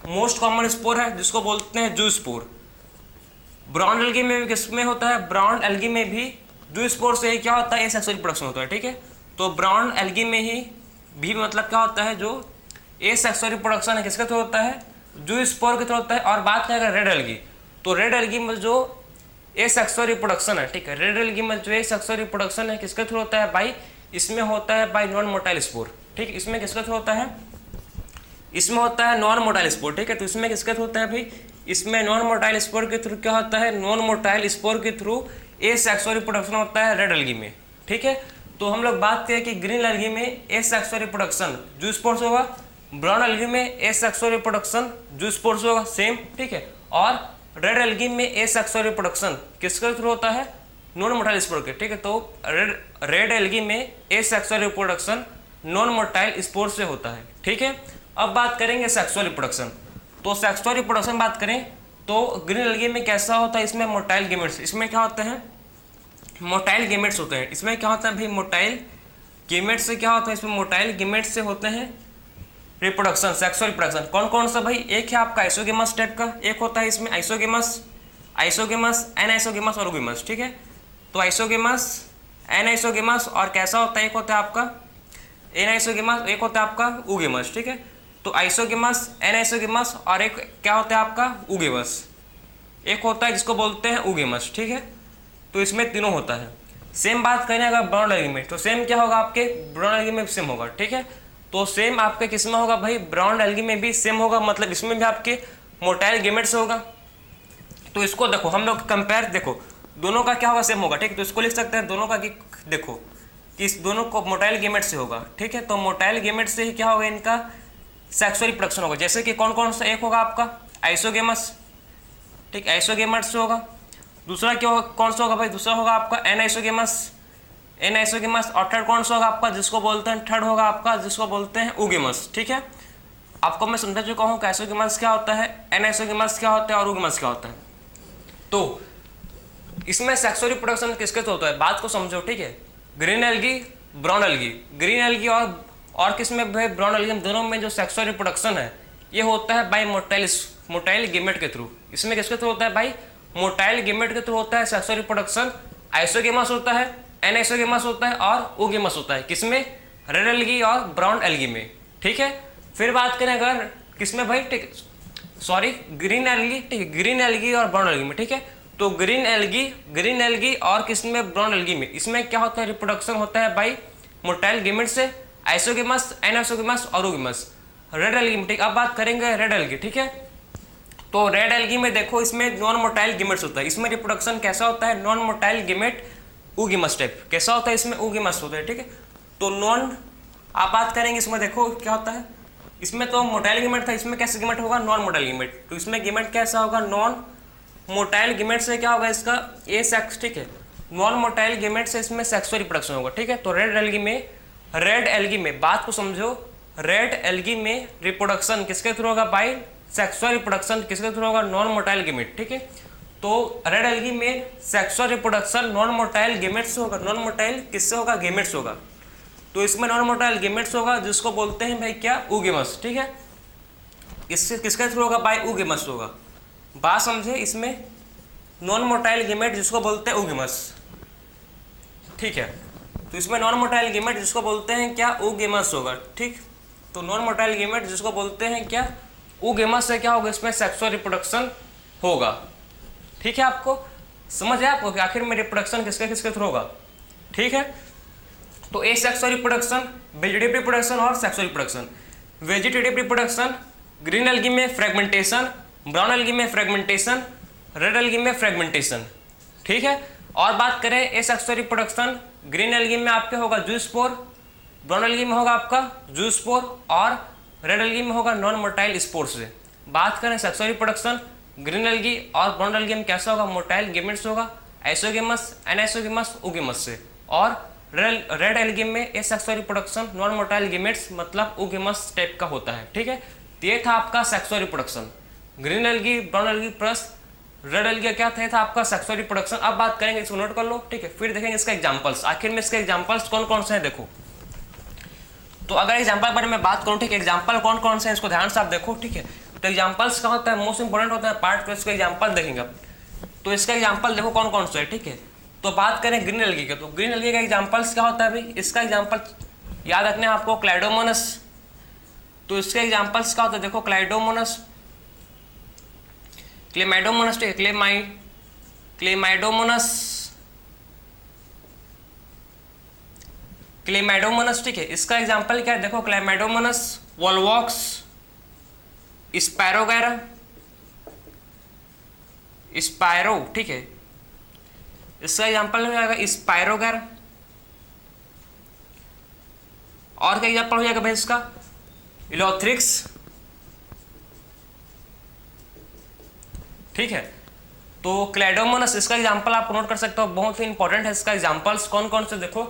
A: most common spore है जिसको बोलते हैं जूस्पोर। ब्राउन एल्गी में भी किसमें होता है, ब्राउन एल्गी में भी जूस्पोर से ही क्या होता है, एसेक्सुअल रिप्रोडक्शन होता है, ठीक है। तो ब्राउन एल्गी में ही भी मतलब क्या होता है, जो एसेक्सुअल रिप्रोडक्शन है किसके थ्रू होता है, जूस्पोर के थ्रू होता है। और बात करें रेड एल्गी, तो रेड एल्गी में जो एसेक्सुअल रिप्रोडक्शन है, ठीक है, रेड एल्गी में जो एसेक्सुअल रिप्रोडक्शन है किसके थ्रू होता है भाई, इसमें होता है बाय नॉन मोटाइल स्पोर, ठीक, इसमें किसके थ्रू होता है, इसमें होता है नॉन मोटाइल स्पोर, ठीक है। तो इसमें किसके थ्रू होता है भाई, इसमें नॉन मोटाइल स्पोर के थ्रू क्या होता है, नॉन मोटाइल स्पोर के थ्रू एसेक्सुअल रिप्रोडक्शन होता है रेड एल्गी में, ठीक है। तो हम लोग बात करें कि ग्रीन एल्गी में एसेक्सुअल रिप्रोडक्शन जूस्पोर से होगा, ब्राउन एल्गी में एसेक्सुअल रिप्रोडक्शन जूस्पोर से होगा सेम, ठीक है। और रेड एल्गी में एसेक्सुअल रिप्रोडक्शन किसके थ्रू होता है, नॉन मोटाइल स्पोर के, ठीक है। तो रेड एल्गी में asexual reproduction non motile spore से होता है, ठीक है। अब बात करेंगे सेक्सुअल रिप्रोडक्शन, तो सेक्सुअल रिप्रोडक्शन बात करें तो ग्रीन एल्गी में कैसा होता है, इसमें मोटाइल गेमेट्स, इसमें क्या होते हैं, मोटाइल गेमेट्स होते हैं। इसमें क्या होता है भाई, मोटाइल गेमेट्स से क्या होता है, इसमें मोटाइल गेमेट्स से होते हैं रिप्रोडक्शन, सेक्सुअल रिप्रोडक्शन। कौन कौन सा भाई, एक है आपका आइसोगेमस टाइप का, एक होता है इसमें आइसोगेमस, आइसोगेमस, एनाइसोगेमस और ओगेमस, ठीक है। तो आइसोगेमस, एनाइसोगेमस और कैसा होता है, एक होता है आपका एनाइसोगेमस, एक होता है आपका ओगेमस, ठीक है। तो आइसोगेमस, एनाइसोगेमस और एक क्या होता है आपका ओगेमस, एक होता है जिसको बोलते हैं ओगेमस, ठीक है। तो इसमें तीनों होता है। सेम बात करें अगर ब्राउन एल्गी में, तो सेम क्या होगा आपके, ब्राउन एल्गी में सेम होगा, ठीक है। तो सेम आपके किस में होगा भाई, ब्राउन एल्गी में भी सेम होगा, मतलब इसमें भी आपके मोटाइल गेमेट्स होगा। तो इसको देखो हम लोग कंपेयर, देखो दोनों का क्या होगा, सेम होगा, ठीक है। तो इसको लिख सकते हैं दोनों का कि देखो कि इस दोनों को मोटाइल गेमेट से होगा, ठीक है। तो मोटाइल गेमेट से ही क्या होगा, इनका सेक्सुअल रिप्रोडक्शन होगा। जैसे कि कौन कौन सा, एक होगा आपका आइसोगेमस, ठीक, आइसोगेमस से होगा। दूसरा क्या होगा, कौन सा होगा भाई, दूसरा होगा आपका एनाइसोगेमस, एनाइसोगेमस। और थर्ड कौन सा होगा आपका, जिसको बोलते हैं, थर्ड होगा आपका जिसको बोलते हैं ओगेमस, ठीक है। आपको मैं समझा चुका हूँ कि आइसोगेमस क्या होता है, एनाइसोगेमस क्या होता है और ओगेमस क्या होता है। तो इसमें सेक्सुअल रिप्रोडक्शन किसके तो होता है, बात को समझो, ठीक है। Green algae, brown algae, green algae और किसमें भाई, ब्राउन एल्गी, दोनों में जो सेक्सुअल रिप्रोडक्शन है ये होता है बाय मोटाइल गेमेट के थ्रू। इसमें किसके थ्रू होता है भाई, मोटाइल गेमेट के थ्रू होता है सेक्सुअल रिप्रोडक्शन। आइसोगेमस होता है, एनाइसोगेमस होता है और ओगेमस होता है, किसमें, रेड एल्गी और ब्राउन एल्गी में, ठीक है। फिर बात करें अगर किसमें भाई, ठीक, सॉरी ग्रीन एल्गी, ठीक, ग्रीन एल्गी और ब्राउन एल्गी में, ठीक है। तो ग्रीन एल्गी और किसमें, ब्राउन एल्गी में, इसमें क्या होता है, रिप्रोडक्शन होता है बाई मोटाइल गेमेट से, आइसोगेमस, एनाइसोगेमस और ओगेमस। रेड एल्गी में, ठीक, अब बात करेंगे रेड एल्गी, ठीक है। तो रेड एल्गी में देखो इसमें नॉन मोटाइल गेमेट्स होता है, इसमें रिप्रोडक्शन कैसा होता है, नॉन मोटाइल गेमेट ओगेमस टाइप, कैसा होता है, इसमें ओगेमस होता है, ठीक है। तो नॉन, आप बात करेंगे इसमें देखो क्या होता है, इसमें तो मोटाइल गेमेट था, इसमें कैसे गेमेट होगा, नॉन मोटाइल गेमेट। तो इसमें गेमेट कैसा होगा, नॉन मोटाइल गेमेट से क्या होगा इसका ए सेक्स, ठीक है। नॉन मोटाइल गेमेट से इसमें सेक्सुअल रिप्रोडक्शन होगा, ठीक है। तो रेड एल्गी में बात को समझो, रेड एल्गी में रिप्रोडक्शन किसके थ्रू होगा, बाय सेक्सुअल रिप्रोडक्शन किसके थ्रू होगा, नॉन मोटाइल गेमेट, ठीक है। तो रेड एल्गी में sexual reproduction non motile gamete से होगा, नॉन मोटाइल किससे होगा, गेमेट्स होगा। तो इसमें नॉन मोटाइल गेमेट्स होगा जिसको बोलते हैं भाई क्या, ओगेमस, ठीक है। इससे किसके थ्रू होगा, बाय ओगेमस होगा। बात समझे, इसमें नॉन मोटाइल गेमेट जिसको बोलते हैं ओगेमस, ठीक है। तो इसमें नॉन मोटाइल गेमेट जिसको बोलते हैं क्या, ओगेमस होगा, ठीक। तो नॉन मोटाइल गेमेट जिसको बोलते हैं क्या, ओगेमस से क्या होगा, इसमें सेक्सुअल रिप्रोडक्शन होगा, ठीक है। आपको समझ आया आपको कि आखिर में रिप्रोडक्शन किसके किसके थ्रू होगा, ठीक है। तो asexual reproduction, vegetative reproduction और sexual reproduction. Vegetative reproduction green algae में फ्रेगमेंटेशन, ब्राउन एल्गी में फ्रेगमेंटेशन, रेड एल्गी में फ्रेगमेंटेशन, ठीक है। और बात करें asexual reproduction, green algae में आपके होगा जूस्पोर, ब्राउन एल्गी में होगा आपका जूस्पोर और रेड एल्गी में होगा नॉन मोटाइल स्पोर से। बात करें सेक्सुअल रिप्रोडक्शन, ग्रीन एल्गी और ब्राउन एल्गी में कैसा होगा, मोटाइल गेमेट्स होगा, आइसोगेमस, एनाइसोगेमस, ओगेमस से। और रेड एल्गी में ए sexual reproduction non motile gametes मतलब ओगेमस टाइप का होता है, ठीक है। तो ये था आपका sexual reproduction. Green algae, brown algae plus red algae क्या था आपका सेक्सुअल रिप्रोडक्शन। अब बात करेंगे, इसको नोट कर लो, ठीक है। फिर देखेंगे इसका एग्जांपल्स, आखिर में इसके एग्जांपल्स कौन कौन से हैं देखो। तो अगर एग्जांपल बारे में बात करूं, ठीक है, एग्जांपल कौन कौन से हैं इसको ध्यान से आप देखो, ठीक है। तो एग्जांपल्स का होता है मोस्ट इंपोर्टेंट होता है पार्ट, तो इसका एग्जांपल देखेंगे। तो इसका एग्जांपल देखो कौन कौन सा है, ठीक है। तो बात करें ग्रीन एल्गी के, तो ग्रीन एल्गी का एग्जांपल्स क्या होता है भाई, इसका एग्जांपल याद रखने आपको क्लाइडोमोनस। तो इसके एग्जांपल्स क्या होता है देखो, क्लाइडोमोनस, क्लेमाइडोमोनस, ठीक है, क्लेमाइडोमोनस, ठीक है। इसका एग्जांपल क्या है देखो, क्लेमाइडोमोनस, वोल्वॉक्स, स्पैरोगैरा, स्पायरो, ठीक है। इसका एग्जांपल हो जाएगा स्पायरोगैरा। और क्या एग्जांपल हो जाएगा भाई इसका, इलोथ्रिक्स, ठीक है। तो क्लेडोमोनस इसका एग्जांपल आप नोट कर सकते हो, बहुत ही इंपॉर्टेंट है। इसका एग्जांपल्स कौन कौन से देखो,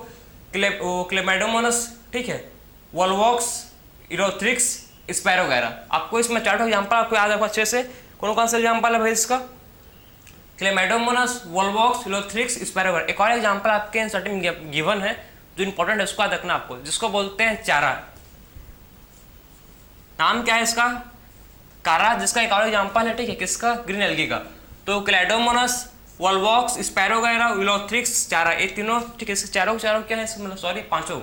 A: क्लेमाइडोमोनस, ठीक है, वोल्वॉक्स, इलोथ्रिक्स, स्पैरोगैरा। आपको इसमें चारों एग्जांपल आपको याद रखो अच्छे से, कौन कौन सा एग्जांपल है भाई इसका, क्लेमाइडोमोनस, वोल्वॉक्स, इलोथ्रिक्स, स्पैरोगैरा। एक और एग्जांपल आपके इंसर्टिंग गिवन है जो इंपॉर्टेंट है, उसको याद रखना आपको, जिसको बोलते हैं चारा। नाम क्या है इसका, कारा, जिसका एक और एग्जांपल है, ठीक है, किसका, ग्रीन एल्गी का। तो क्लेडोमोनस, वोल्वॉक्स, स्पैरोगैरा, इलोथ्रिक्स, चारा, ये तीनों, ठीक है। इसके चारों क्या है, मतलब सॉरी पांचों,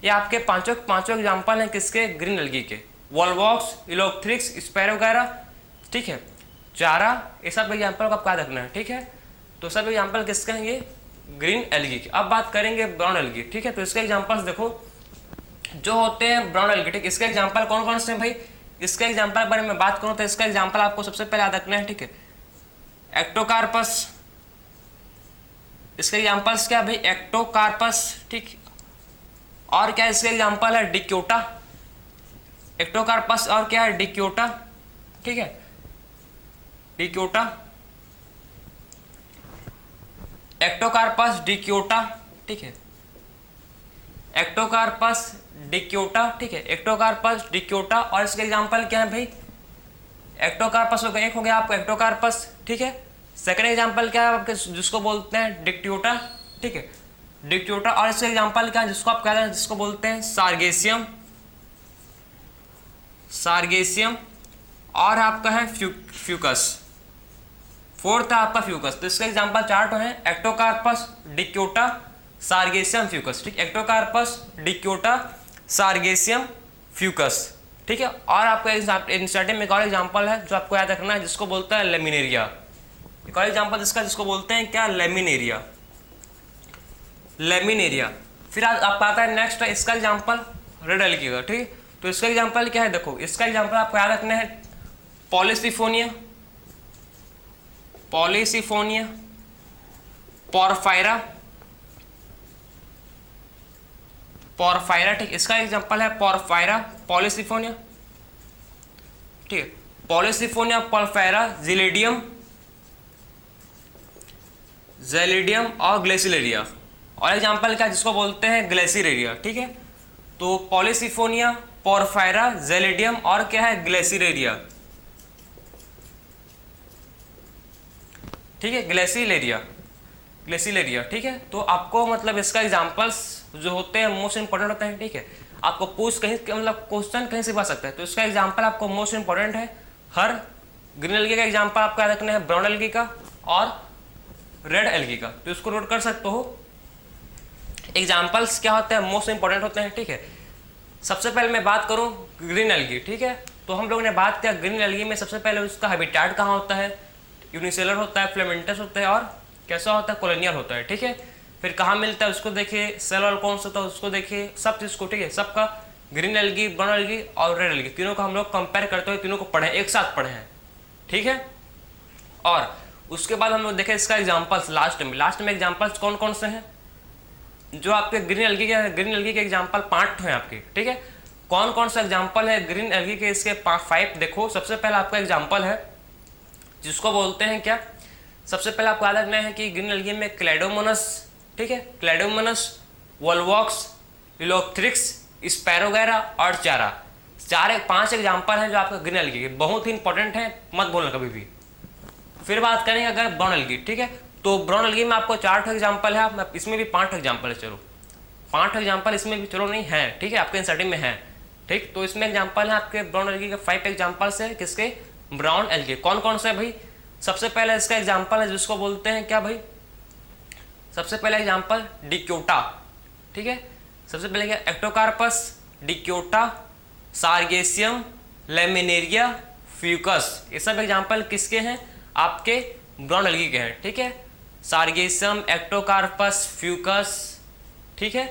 A: ये आपके पांचों एग्जांपल हैं किसके, ग्रीन एल्गी के। वोल्वॉक्स, इलोथ्रिक्स, स्पैरोगैरा, ठीक है, चारा, ये सब एग्जांपल को आपको याद रखना है, ठीक है। तो सब एग्जांपल किसके हैं, ये ग्रीन एल्गी के। अब बात करेंगे ब्राउन एल्गी, ठीक है। तो इसके एग्जांपल्स देखो जो होते हैं ब्राउन एल्गी, ठीक। इसके एग्जांपल कौन कौन से हैं भाई, इसके एग्जांपल बारे में बात करूं तो इसका एग्जांपल आपको सबसे पहले याद रखना है, ठीक है, एक्टोकार्पस। इसके एग्जांपल्स क्या भाई, एक्टोकार्पस, ठीक। और क्या इसके एग्जांपल है, डिक्योटा, एक्टोकार्पस, और क्या है, डिक्योटा, ठीक है, डिक्योटा, एक्टोकार्पस, डिक्योटा, ठीक है, एक्टोकार्पस, डिक्योटा, ठीक है, एक्टोकार्पस, डिक्योटा। और इसके एग्जांपल क्या है भाई, एक्टोकार्पस हो गया, एक हो गया आपको एक्टोकार्पस, ठीक है। सेकंड एग्जांपल क्या है आपके, जिसको बोलते हैं डिक्ट्यूटा, ठीक है, डिक्ट्यूटा। और इसके एग्जांपल क्या है, जिसको आप कहते हैं, जिसको बोलते हैं सार्गेसियम, सार्गेसियम। और आपका है फ्यूकस, फोर्थ है आपका फ्यूकस। तो इसके एग्जांपल चार है, एक्टोकार्पस, डिक्योटा, सार्गेसियम, फ्यूकस, ठीक, एक्टोकार्पस, डिक्योटा, सार्गेसियम, फ्यूकस, ठीक है। और आपका इंसर्टिंग में एक और एग्जांपल है जो आपको याद रखना है, जिसको बोलता है लेमिनेरिया। एक और एग्जांपल इसका, जिसको बोलते हैं क्या, लेमिनेरिया, लेमिनेरिया। फिर आपका आता है नेक्स्ट है इसका एग्जांपल रेड एल्गी का, ठीक। तो इसका एग्जांपल क्या है देखो, इसका एग्जांपल आपको याद रखना है पॉलीसिफोनिया, पॉलीसिफोनिया, पॉरफायरा, पॉरफायरा, ठीक। इसका एग्जांपल है पॉरफायरा, पॉलीसिफोनिया, ठीक है, पॉलीसिफोनिया, पॉरफायरा, जिलेडियम, जेलिडियम और ग्लेसिलेरिया। और एग्जांपल क्या, जिसको बोलते हैं ग्लेसिरेरिया, ठीक है। तो पॉलीसिफोनिया, पॉरफायरा, जेलिडियम और क्या है, ग्लेसिरेरिया, ठीक है, ग्लेसिलेरिया, ग्लेसिलेरिया, ठीक है। तो आपको मतलब इसका एग्जांपल्स जो होते हैं मोस्ट इंपॉर्टेंट होते हैं, ठीक है। आपको पूछ कहीं मतलब क्वेश्चन कहीं से बच सकता है, तो इसका एग्जांपल आपको मोस्ट इंपॉर्टेंट है। हर ग्रीन एल्गी का एग्जांपल आपको याद रखना है, ब्राउन एल्गी का और रेड एल्गी का। तो इसको नोट कर सकते हो। एग्जांपल्स क्या होते हैं, मोस्ट इंपॉर्टेंट होते हैं, ठीक है। सबसे पहले मैं बात करूं ग्रीन एल्गी, ठीक है। तो हम लोग ने बात किया ग्रीन एल्गी में, सबसे पहले उसका हैबिटेट कहाँ होता है, यूनिसेलर होता है, फिलामेंटस होता है और कैसा होता है, कॉलोनियल होता है, ठीक है। फिर कहाँ मिलता है उसको देखिए, सेल वॉल कौन सा होता है उसको देखिए, सब चीज़ को, ठीक है। सबका ग्रीन एल्गी, ब्राउन एल्गी और रेड एल्गी तीनों को हम लोग कंपेयर करते हुए तीनों को पढ़े, एक साथ पढ़े हैं, ठीक है। और उसके बाद हम लोग देखें इसका एग्जांपल्स लास्ट में एग्जांपल्स कौन कौन से हैं जो आपके ग्रीन एल्गी के एग्जांपल 5 हैं आपके, ठीक है। कौन कौन सा एग्जांपल है ग्रीन एल्गी के, इसके 5 देखो। सबसे पहला आपका एग्जांपल है जिसको बोलते हैं क्या, सबसे पहले आपको याद रखना है कि ग्रीन एल्गी में क्लेडोमोनस, ठीक है, क्लेडोमोनस, वोल्वॉक्स, इलोथ्रिक्स, स्पैरोगैरा और चारा, 5 एग्जाम्पल हैं जो आपका ग्रीन एल्गी के, बहुत ही इंपॉर्टेंट है, मत भूलना कभी भी। फिर बात करेंगे अगर ब्राउन एल्गी, ठीक है, तो ब्राउन एल्गी में आपको 4 एग्जाम्पल है, इसमें भी 5 एग्जाम्पल है, चलो 5 एग्जाम्पल इसमें भी चलो नहीं है, ठीक है, आपके एनसीईआरटी में है, ठीक। तो इसमें एग्जाम्पल है आपके ब्राउन एल्गी के 5 एग्जाम्पल्स है, किसके, ब्राउन एल्गी। कौन कौन से भाई, सबसे पहले इसका एग्जाम्पल है जिसको बोलते हैं क्या भाई, सबसे पहले एग्जाम्पल डिक्योटा, ठीक है, सबसे पहले क्या, एक्टोकार्पस, डिक्योटा, सार्गेसियम, लेमिनेरिया, फ्यूकस, ये सब एग्जाम्पल किसके हैं, आपके ब्राउन एल्गी के हैं, ठीक है, सार्गेसियम, एक्टोकार्पस, फ्यूकस, ठीक है,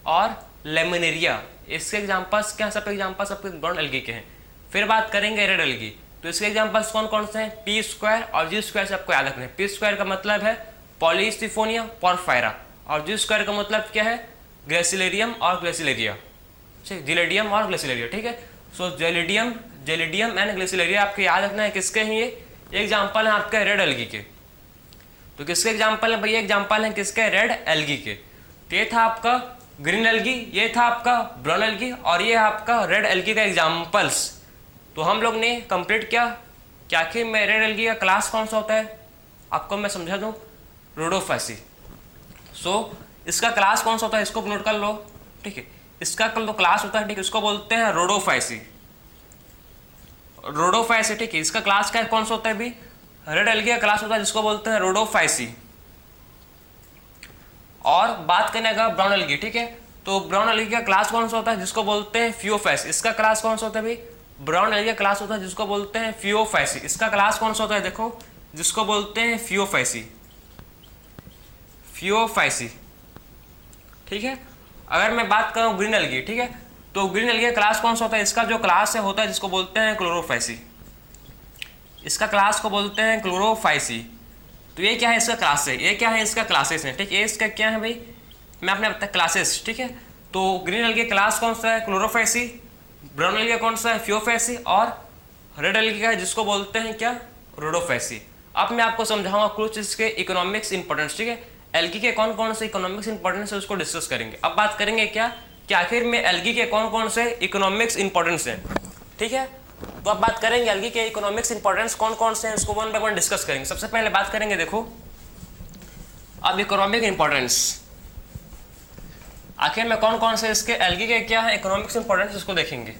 A: और लेमिनेरिया, इसके एग्जाम्पल्स क्या, सब एग्जाम्पल्स आपके ब्राउन एल्गी के हैं। फिर बात करेंगे रेड एल्गी, तो इसके एग्जाम्पल्स कौन कौन से हैं, पी स्क्वायर और जी स्क्वायर से आपको याद रखना है। पी स्क्वायर का मतलब है पॉलीसिफोनिया पोरफायरा, और जी स्क्वायर का मतलब क्या है, ग्रेसिलेरियम और ग्लेसिलेरिया, ठीक, जिलेडियम और ग्लेसिलेरिया, ठीक है। सो जेलिडियम एंड ग्लेसिलेरिया आपको याद रखना है, किसके हैं ये एग्जाम्पल है आपके रेड एल्गी के। तो किसके एग्जाम्पल है भैया, एग्जाम्पल है किसके, रेड एल्गी के। तो ये था आपका ग्रीन एल्गी, ये था आपका ब्राउन एल्गी, और ये आपका रेड एल्गी का एग्जाम्पल्स। तो हम लोग ने कंप्लीट किया कि आखिर में रेड एल्गी का क्लास कौन सा होता है, आपको मैं समझा दूं, रोडोफाइसी। सो इसका क्लास कौन सा होता है, इसको नोट कर लो, ठीक है, इसका जो क्लास होता है, ठीक है, इसको बोलते हैं रोडोफाइसी, रोडोफाइसी, ठीक है। इसका क्लास क्या कौन सा होता है भी, रेड एल्गी का क्लास होता है जिसको बोलते हैं रोडोफाइसी। और बात करने का ब्राउन एल्गी, ठीक है, तो ब्राउन एल्गी का क्लास कौन सा होता है जिसको बोलते हैं फियोफाइसी। इसका क्लास कौन सा होता है भाई, ब्राउन एल्गी का क्लास होता है जिसको बोलते हैं फियोफाइसी। इसका क्लास कौन सा होता है, देखो, जिसको बोलते हैं फियोफाइसी, फियोफाइसी, ठीक है। अगर मैं बात करूं ग्रीन एल्गी, ठीक है, तो ग्रीन एल्गी का क्लास कौन सा होता है, इसका जो क्लास है होता है जिसको बोलते हैं क्लोरोफाइसी, इसका क्लास को बोलते हैं क्लोरोफाइसी। तो ये क्या है, इसका क्लास है, ये क्या है, इसका क्लासेस है, ठीक है, ये इसका क्या है भाई, मैं आपने बताया क्लासेस, ठीक है। तो ग्रीन एल्गी क्लास कौन सा है, क्लोरोफाइसी, ब्राउन एल्गी कौन सा है, फियोफाइसी, और रेड एल्गी का है जिसको बोलते हैं क्या, रोडोफाइसी। अब मैं आपको समझाऊंगा कुछ इसके इकोनॉमिक्स इंपॉर्टेंस, ठीक है, एल्गी के कौन कौन से इकोनॉमिक्स इंपॉर्टेंस है उसको डिस्कस करेंगे। अब बात करेंगे क्या कि आखिर में एल्गी के कौन कौन से इकोनॉमिक्स इंपॉर्टेंस हैं, ठीक है। तो अब बात करेंगे एल्गी के इकोनॉमिक्स इंपॉर्टेंस कौन कौन से हैं, उसको वन बाय वन डिस्कस करेंगे। सबसे पहले बात करेंगे, देखो अब इकोनॉमिक इंपॉर्टेंस, आखिर में कौन कौन से इसके एल्गी के क्या है इकोनॉमिक्स इंपॉर्टेंस, उसको देखेंगे।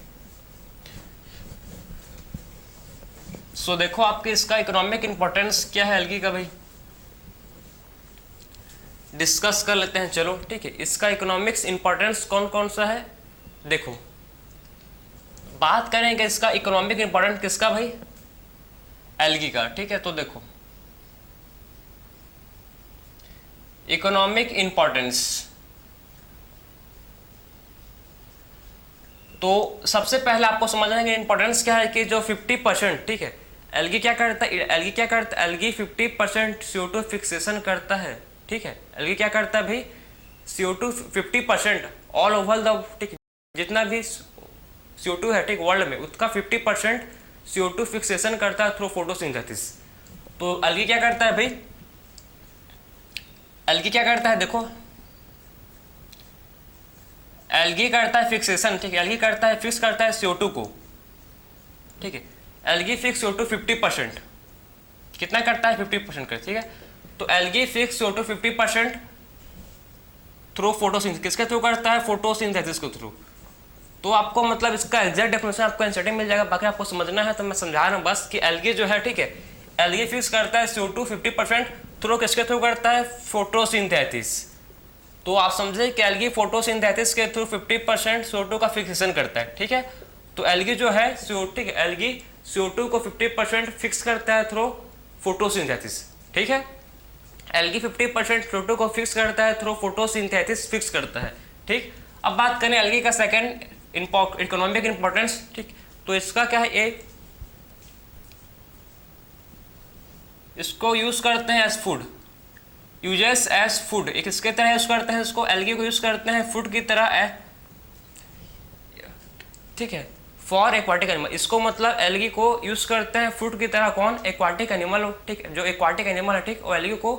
A: सो देखो आपके इसका इकोनॉमिक इंपॉर्टेंस क्या है एल्गी का भाई, डिस्कस कर लेते हैं, चलो, ठीक है। इसका इकोनॉमिक्स इंपॉर्टेंस कौन कौन सा है, देखो बात करेंगे इसका इकोनॉमिक इंपॉर्टेंस किसका भाई, एल्गी का, ठीक है। तो देखो इकोनॉमिक इंपॉर्टेंस, तो सबसे पहले आपको समझना है कि इंपॉर्टेंस क्या है कि जो 50%, ठीक है, एल्गी क्या करता है, एल्गी क्या करता है, एल्गी 50% CO2 फिक्सेशन करता है, ठीक है। एल्गी क्या करता है भाई, CO2 50% ऑल ओवर द, ठीक, जितना भी CO2 है, ठीक, वर्ल्ड में उसका 50% CO2 फिक्सेशन करता है थ्रू फोटोसिंथेसिस। तो एल्गी क्या करता है भाई, एल्गी क्या करता है, देखो एल्गी करता है फिक्सेशन, ठीक है, एल्गी करता है फिक्स करता है CO2 को, ठीक है, एल्गी फिक्स CO2 50%, कितना करता है 50% कर, ठीक है। तो algae fix CO2 50% through photosynthesis, किसके थ्रू करता है, फोटोसिंथेसिस के थ्रू। तो आपको मतलब इसका एग्जैक्ट डेफिनेशन आपको एनसीईआरटी मिल जाएगा, बाकी आपको समझना है तो मैं समझा रहा हूँ बस कि एल्गी जो है, ठीक है, एल्गी फिक्स करता है CO2 50% थ्रू, किसके थ्रू करता है, फोटोसिंथेसिस। तो आप समझे कि एल्गी फोटोसिंथेसिस के थ्रू 50% CO2 का फिक्सेशन करता है, ठीक है। तो एल्गी जो है ठीक है, एल्गी CO2 को 50% फिक्स करता है थ्रू फोटोसिंथेसिस, ठीक है। एल्गी 50% CO2 को फिक्स करता है थ्रू फोटोसिंथेसिस फिक्स करता है, ठीक। अब बात करें एल्गी का सेकंड इकोनॉमिक इंपॉर्टेंस, ठीक, तो इसका क्या है, ए इसको यूज करते हैं as food, uses as food, एक इसके तरह यूज करते हैं इसको, एल्गी को यूज करते हैं फूड की तरह, ठीक है, फॉर एक्वाटिक एनिमल। इसको मतलब एल्गी को यूज करते हैं फूड की तरह, कौन, एक्वाटिक एनिमल, ठीक, जो एक्वाटिक एनिमल है, ठीक, वो एल्गी को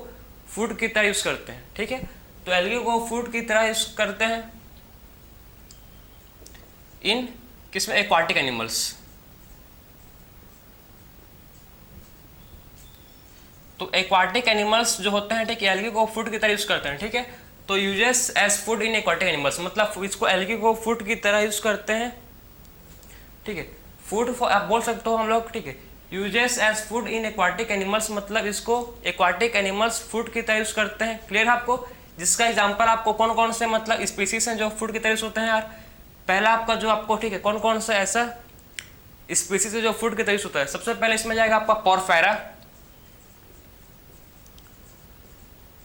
A: फूड की तरह यूज करते हैं, ठीक है। तो एल्गी को फूड की तरह यूज करते हैं इन किसमें, एक्वाटिक एनिमल्स। तो एक्वाटिक एनिमल्स जो होते हैं, ठीक है, एल्गी को फूड की तरह यूज करते हैं, ठीक है। तो uses as food in aquatic animals, मतलब इसको एल्गी को फूड की तरह यूज करते हैं, ठीक है। फूड आप बोल सकते हो हम लोग, ठीक है। Uses as food in aquatic animals, मतलब इसको एक्वाटिक एनिमल्स फूड की तरह यूज करते हैं। क्लियर है आपको? जिसका एग्जांपल आपको कौन कौन से मतलब स्पीसीज हैं जो फूड की तरह यूज होते हैं यार। पहला आपका जो आपको, ठीक है, कौन कौन सा ऐसा स्पीसीज है जो फूड की तरह यूज होता है। सबसे पहले इसमें जाएगा आपका पोरफेरा,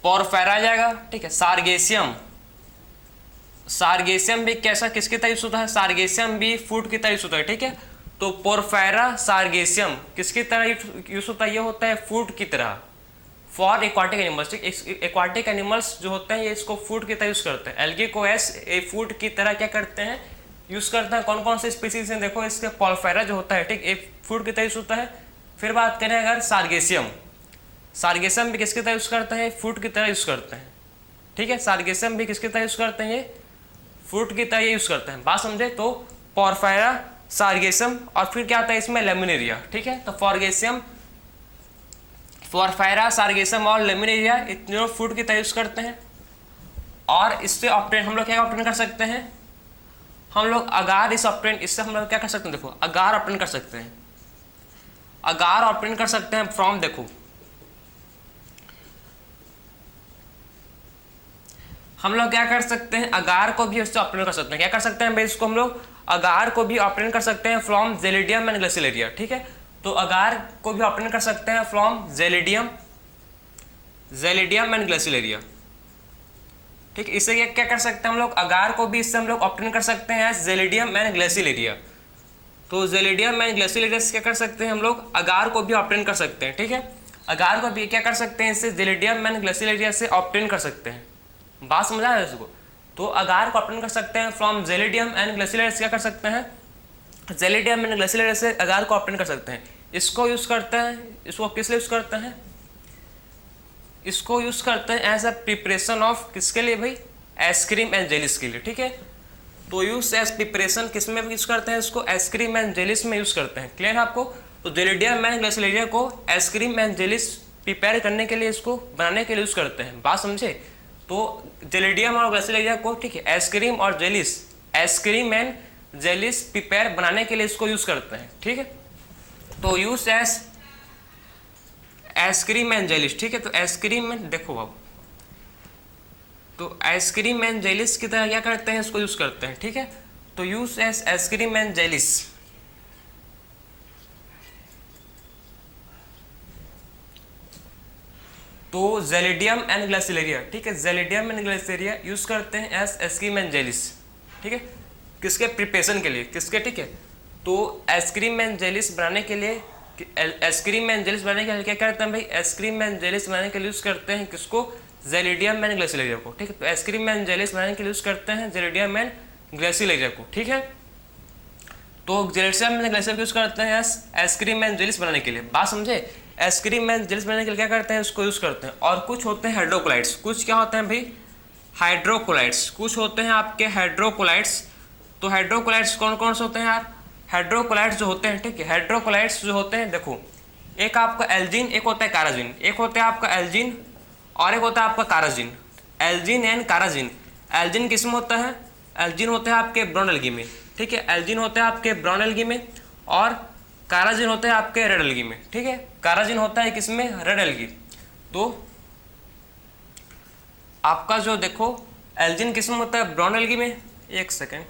A: पोरफेरा जाएगा, ठीक है। सार्गेसियम, सार्गेसियम भी कैसा, किसकी तरह यूज होता है, सार्गेसियम भी फूड की तरह यूज होता है, ठीक है। तो पोरफेरा सार्गेसियम किसकी तरह यूज होता है, ये होता है फूड की तरह फॉर एक्वाटिक एनिमल्स, ठीक। एक्वाटिक एनिमल्स जो होते हैं ये इसको फूड की तरह यूज करते हैं, एल्गी को एस ए फूड की तरह क्या करते हैं, यूज करते हैं। कौन कौन से स्पीसीज हैं देखो, इसके पोरफेरा जो होता है, ठीक, एक फूड की तरह यूज होता है। फिर बात करें अगर सार्गेसियम, सार्गेसियम भी किसकी तरह यूज करते हैं, फूड की तरह यूज करते हैं, ठीक है। सार्गेसियम भी किसकी तरह यूज करते हैं, ये फूड की तरह यूज करते हैं। बात समझे? तो पोरफेरा, सार्गेसियम और फिर क्या आता है इसमें, लेमिनेरिया, ठीक है। तो फॉर्गेसियम, पोरफेरा, सार्गेसियम और लेमिनेरिया इतने फूड की तरह यूज करते हैं। और इससे ऑप्टेन हम लोग क्या ऑप्टेन कर सकते हैं, हम लोग अगार इस ऑप्टेन, इससे हम लोग क्या कर सकते हैं, देखो अगार ऑप्टेन कर सकते हैं, अगार ऑप्टेन कर सकते हैं फ्रॉम, देखो हम लोग क्या कर सकते हैं, अगार को भी इससे ऑप्टेन कर सकते हैं। क्या कर सकते हैं भाई, इसको हम लोग अगार को भी ऑप्टेन कर सकते हैं फ्रॉम जेलिडियम एंड ग्लेसिलेरिया, ठीक है। तो अगार को भी ऑप्टेन कर सकते हैं फ्रॉम जेलिडियम, जेलिडियम एंड ग्लेसिलेरिया, ठीक। इससे क्या कर सकते हैं हम लोग, अगार को भी इससे हम लोग ऑप्टेन कर सकते हैं जेलिडियम एंड ग्लेसिलेरिया। तो जेलिडियम एंड ग्लेसिलेरिया से क्या कर सकते हैं हम लोग, अगार को भी ऑप्टेन कर सकते हैं, ठीक है। अगार को भी क्या कर सकते हैं, इससे जेलिडियम एंड ग्लेसिलेरिया से ऑप्टेन कर सकते हैं। बात समझा है इसको? तो अगार को ऑप्टेन कर सकते हैं फ्रॉम जेलिडियम एंड ग्लेसिलेरिया से क्या कर सकते हैं, जेलिडियम एंड ग्लेसिलेरिया से अगार को ऑप्टेन कर सकते हैं। इसको यूज करते हैं, इसको किस लिए यूज करते हैं, इसको यूज करते हैं एज अ प्रिपरेशन ऑफ, किसके लिए भाई, आइसक्रीम एंड जेलिस के लिए, ठीक है। तो यूज एज प्रिपरेशन किस में यूज करते हैं इसको, आइसक्रीम एंड जेलिस में यूज करते हैं। क्लियर है आपको? तो जेलिडियम एंड ग्लेसिलेरिया को आइसक्रीम एंड जेलिस प्रिपेयर करने के लिए, इसको बनाने के लिए यूज करते हैं। बात समझे? तो जेलिडियम और ग्लेसिलेरिया को, ठीक है, आइसक्रीम और जेलिस, आइसक्रीम एंड जेलिस प्रिपेयर बनाने के लिए इसको यूज करते हैं, ठीक है। तो यूज एज आइसक्रीम एंड जेलिस, ठीक है। तो आइसक्रीम में देखो अब, तो आइसक्रीम एंड जेलिस की तरह क्या करते हैं, इसको यूज करते हैं, ठीक है। तो यूज एज आइसक्रीम एंड जेलिस, तो जेलिडियम एंड ग्लेसिलेरिया, ठीक है, जेलिडियम एंड ग्लेसिलेरिया यूज करते हैं एज आइसक्रीम एंड जेलिस, ठीक है। किसके प्रिपरेशन के लिए, किसके, ठीक है। तो आइसक्रीम एंड जेलिस बनाने के लिए, आइसक्रीम एंड जेलिस बनाने के लिए क्या करते हैं भाई, आइसक्रीम एंड जेलिस बनाने के लिए यूज करते हैं किसको, जेलिडियम एंड ग्लेसिलेरिया को, ठीक है। तो आइसक्रीम एंड जेलिस बनाने के लिए यूज करते हैं जेलिडियम एंड ग्लेसिलेरिया को, ठीक है। तो जेलिडियम एंड ग्लेसिलेरिया यूज करते हैं आइसक्रीम एंड जेलिस बनाने के लिए। बात समझे? आइसक्रीम एंड जेलिस बनाने के लिए क्या करते हैं, उसको यूज करते हैं। और कुछ होते हैं हाइड्रोकोलाइट्स, कुछ क्या होते हैं भाई, हाइड्रोकोलाइट्स, कुछ होते हैं आपके हाइड्रोकोलाइट्स। तो हाइड्रोकोलाइट्स कौन कौन से होते हैं यार, हाइड्रोकोलाइट्स जो होते हैं, ठीक है, हाइड्रोकोलाइट्स जो होते हैं, देखो एक आपका एल्जीन, एक होता है काराजिन, एक होता है आपका एल्जीन और एक होता है आपका काराजिन, एल्जीन एंड काराजिन। एल्जीन किस में होता है, एल्जीन होता है आपके ब्राउन एल्गी में, ठीक है, एल्जीन होता है आपके ब्राउन एल्गी में और काराजिन होता है आपके रेड एल्गी में, ठीक है। काराजिन होता है किसमें, रेड एल्गी। तो आपका जो देखो एल्जीन किस में होता है, ब्राउन एल्गी में, एक सेकेंड,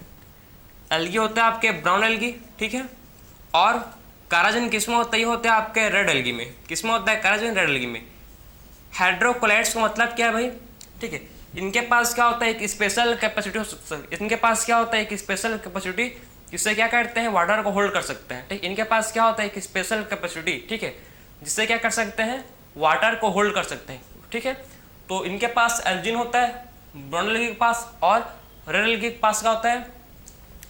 A: एल्गी होता है आपके ब्राउन एल्गी, ठीक है। और काराजिन किस में होता है, ये होता है आपके रेड एल्गी में। किस में होता है, काराजिन रेड एल्गी में। हाइड्रोकोलाइट्स का मतलब क्या है भाई, ठीक है, इनके पास क्या होता है, एक स्पेशल कैपेसिटी, इनके पास क्या होता है, एक स्पेशल कैपेसिटी, जिससे क्या करते हैं, वाटर को होल्ड कर सकते हैं, ठीक। इनके पास क्या होता है, एक स्पेशल कैपेसिटी, ठीक है, जिससे क्या कर सकते हैं, वाटर को होल्ड कर सकते हैं, ठीक है। तो इनके पास एल्जीन होता है ब्राउन एल्गी के पास, और रेड एल्गी के पास क्या होता है,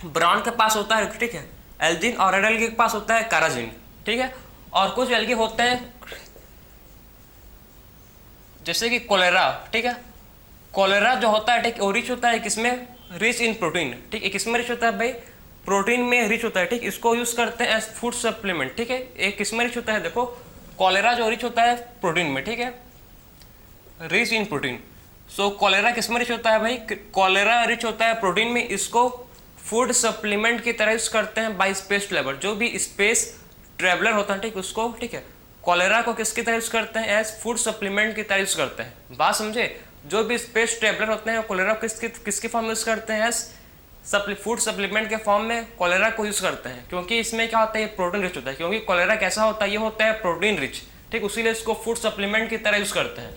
A: ब्राउन के पास होता है, ठीक है, एल्जीन, और रेड एल्गी के पास होता है काराजिन, ठीक है। और कुछ एल्गी होते हैं जैसे कि कोलेरा, ठीक है, कोलेरा जो होता है, ठीक, वो रिच होता है किसमें, रिच इन प्रोटीन, ठीक है, किसमें रिच होता है भाई, प्रोटीन में रिच होता है, ठीक, इसको यूज करते हैं एज फूड सप्लीमेंट, ठीक है। एक किसमें रिच होता है, देखो कॉलेरा जो रिच होता है प्रोटीन में, ठीक है, rich in protein. So cholera किसमें रिच होता है भाई, कॉलेरा रिच होता है प्रोटीन में, इसको फूड सप्लीमेंट की तरह यूज करते हैं बाय स्पेस ट्रेवलर, जो भी स्पेस ट्रेवलर होता है, ठीक, उसको, ठीक है, कॉलेरा को किसकी तरह यूज करते हैं, एज फूड सप्लीमेंट की तरह यूज करते हैं। बात समझे, जो भी स्पेस ट्रेवलर होते हैं कॉलेरा को किसके फॉर्म में यूज करते हैं, एज फूड सप्लीमेंट के फॉर्म में कॉलेरा को यूज करते हैं, क्योंकि इसमें क्या होता है, ये प्रोटीन रिच होता है, क्योंकि कॉलेरा कैसा होता है, ये होता है प्रोटीन रिच, ठीक, उसीलिए इसको फूड सप्लीमेंट की तरह यूज करते हैं।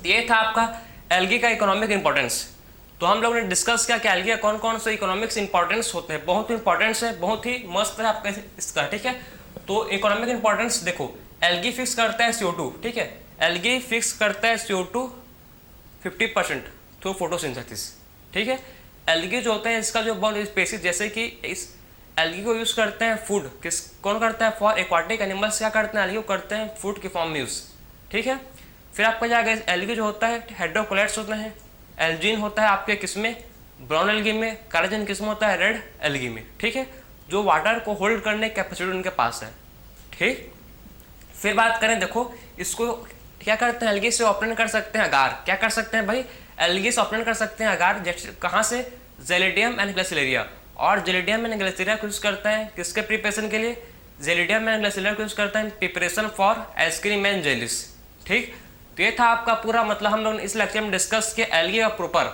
A: ये था आपका एल्गी का इकोनॉमिक इंपॉर्टेंस। तो हम लोगों ने डिस्कस किया कि एल्गी का कौन कौन से इकोनॉमिक्स इंपॉर्टेंस होते हैं, बहुत ही इंपॉर्टेंस है, बहुत ही मस्त है आपका इसका, ठीक है। तो इकोनॉमिक इंपॉर्टेंस देखो, एल्गी फिक्स करता है CO2, ठीक है, एल्गी फिक्स करता है CO2 50% थ्रू फोटोसिंथेसिस, ठीक है। एल्गी जो होता है इसका जो बहुत स्पेसीज, जैसे कि इस एल्गी को यूज करते हैं फूड, कौन करता है, फॉर एक्वाटिक एनिमल्स क्या करते हैं, एल्गी को करते हैं फूड के फॉर्म में यूज, ठीक है। फिर आपका जाएगा एल्गी जो होता है हाइड्रोकोलाइट्स होते हैं, एल्जीन होता है आपके किसमें, ब्राउन एल्गी में, कार्बोजन किसमें होता है, रेड एल्गी में, ठीक है, जो वाटर को होल्ड करने की कैपेसिटी उनके पास है, ठीक। फिर बात करें, देखो इसको क्या करते हैं, एल्गी से ऑपरेट कर सकते हैं अगार, क्या कर सकते हैं भाई, एल्गी से ऑपरेट कर सकते हैं अगार, जैसे कहाँ से, जेलिडियम एंड ग्लाइसिलेरिया, और जेलिडियम एंड ग्लाइसिलेरिया को यूज करते हैं किसके प्रिपरेशन के लिए, जेलिडियम एंड ग्लाइसिलेरिया को यूज करते हैं preparation for ice cream and jellies, ठीक। तो ये था आपका पूरा, मतलब हम लोग इस लेक्चर में डिस्कस किया एल्गी का प्रॉपर,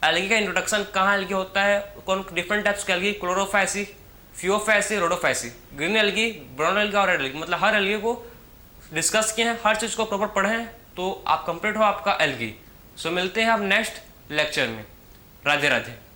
A: एल्गी का इंट्रोडक्शन, कहाँ एल्गी होता है, कौन डिफरेंट टाइप्स के algae, Chlorophyceae, Phaeophyceae, Rhodophyceae, green algae, brown algae और रेड एल्गी, मतलब हर एल्गी को डिस्कस किए हैं, हर चीज़ को प्रॉपर पढ़े हैं, तो आप कंप्लीट हो आपका एल्गी। सो मिलते हैं आप नेक्स्ट लेक्चर में। राधे राधे।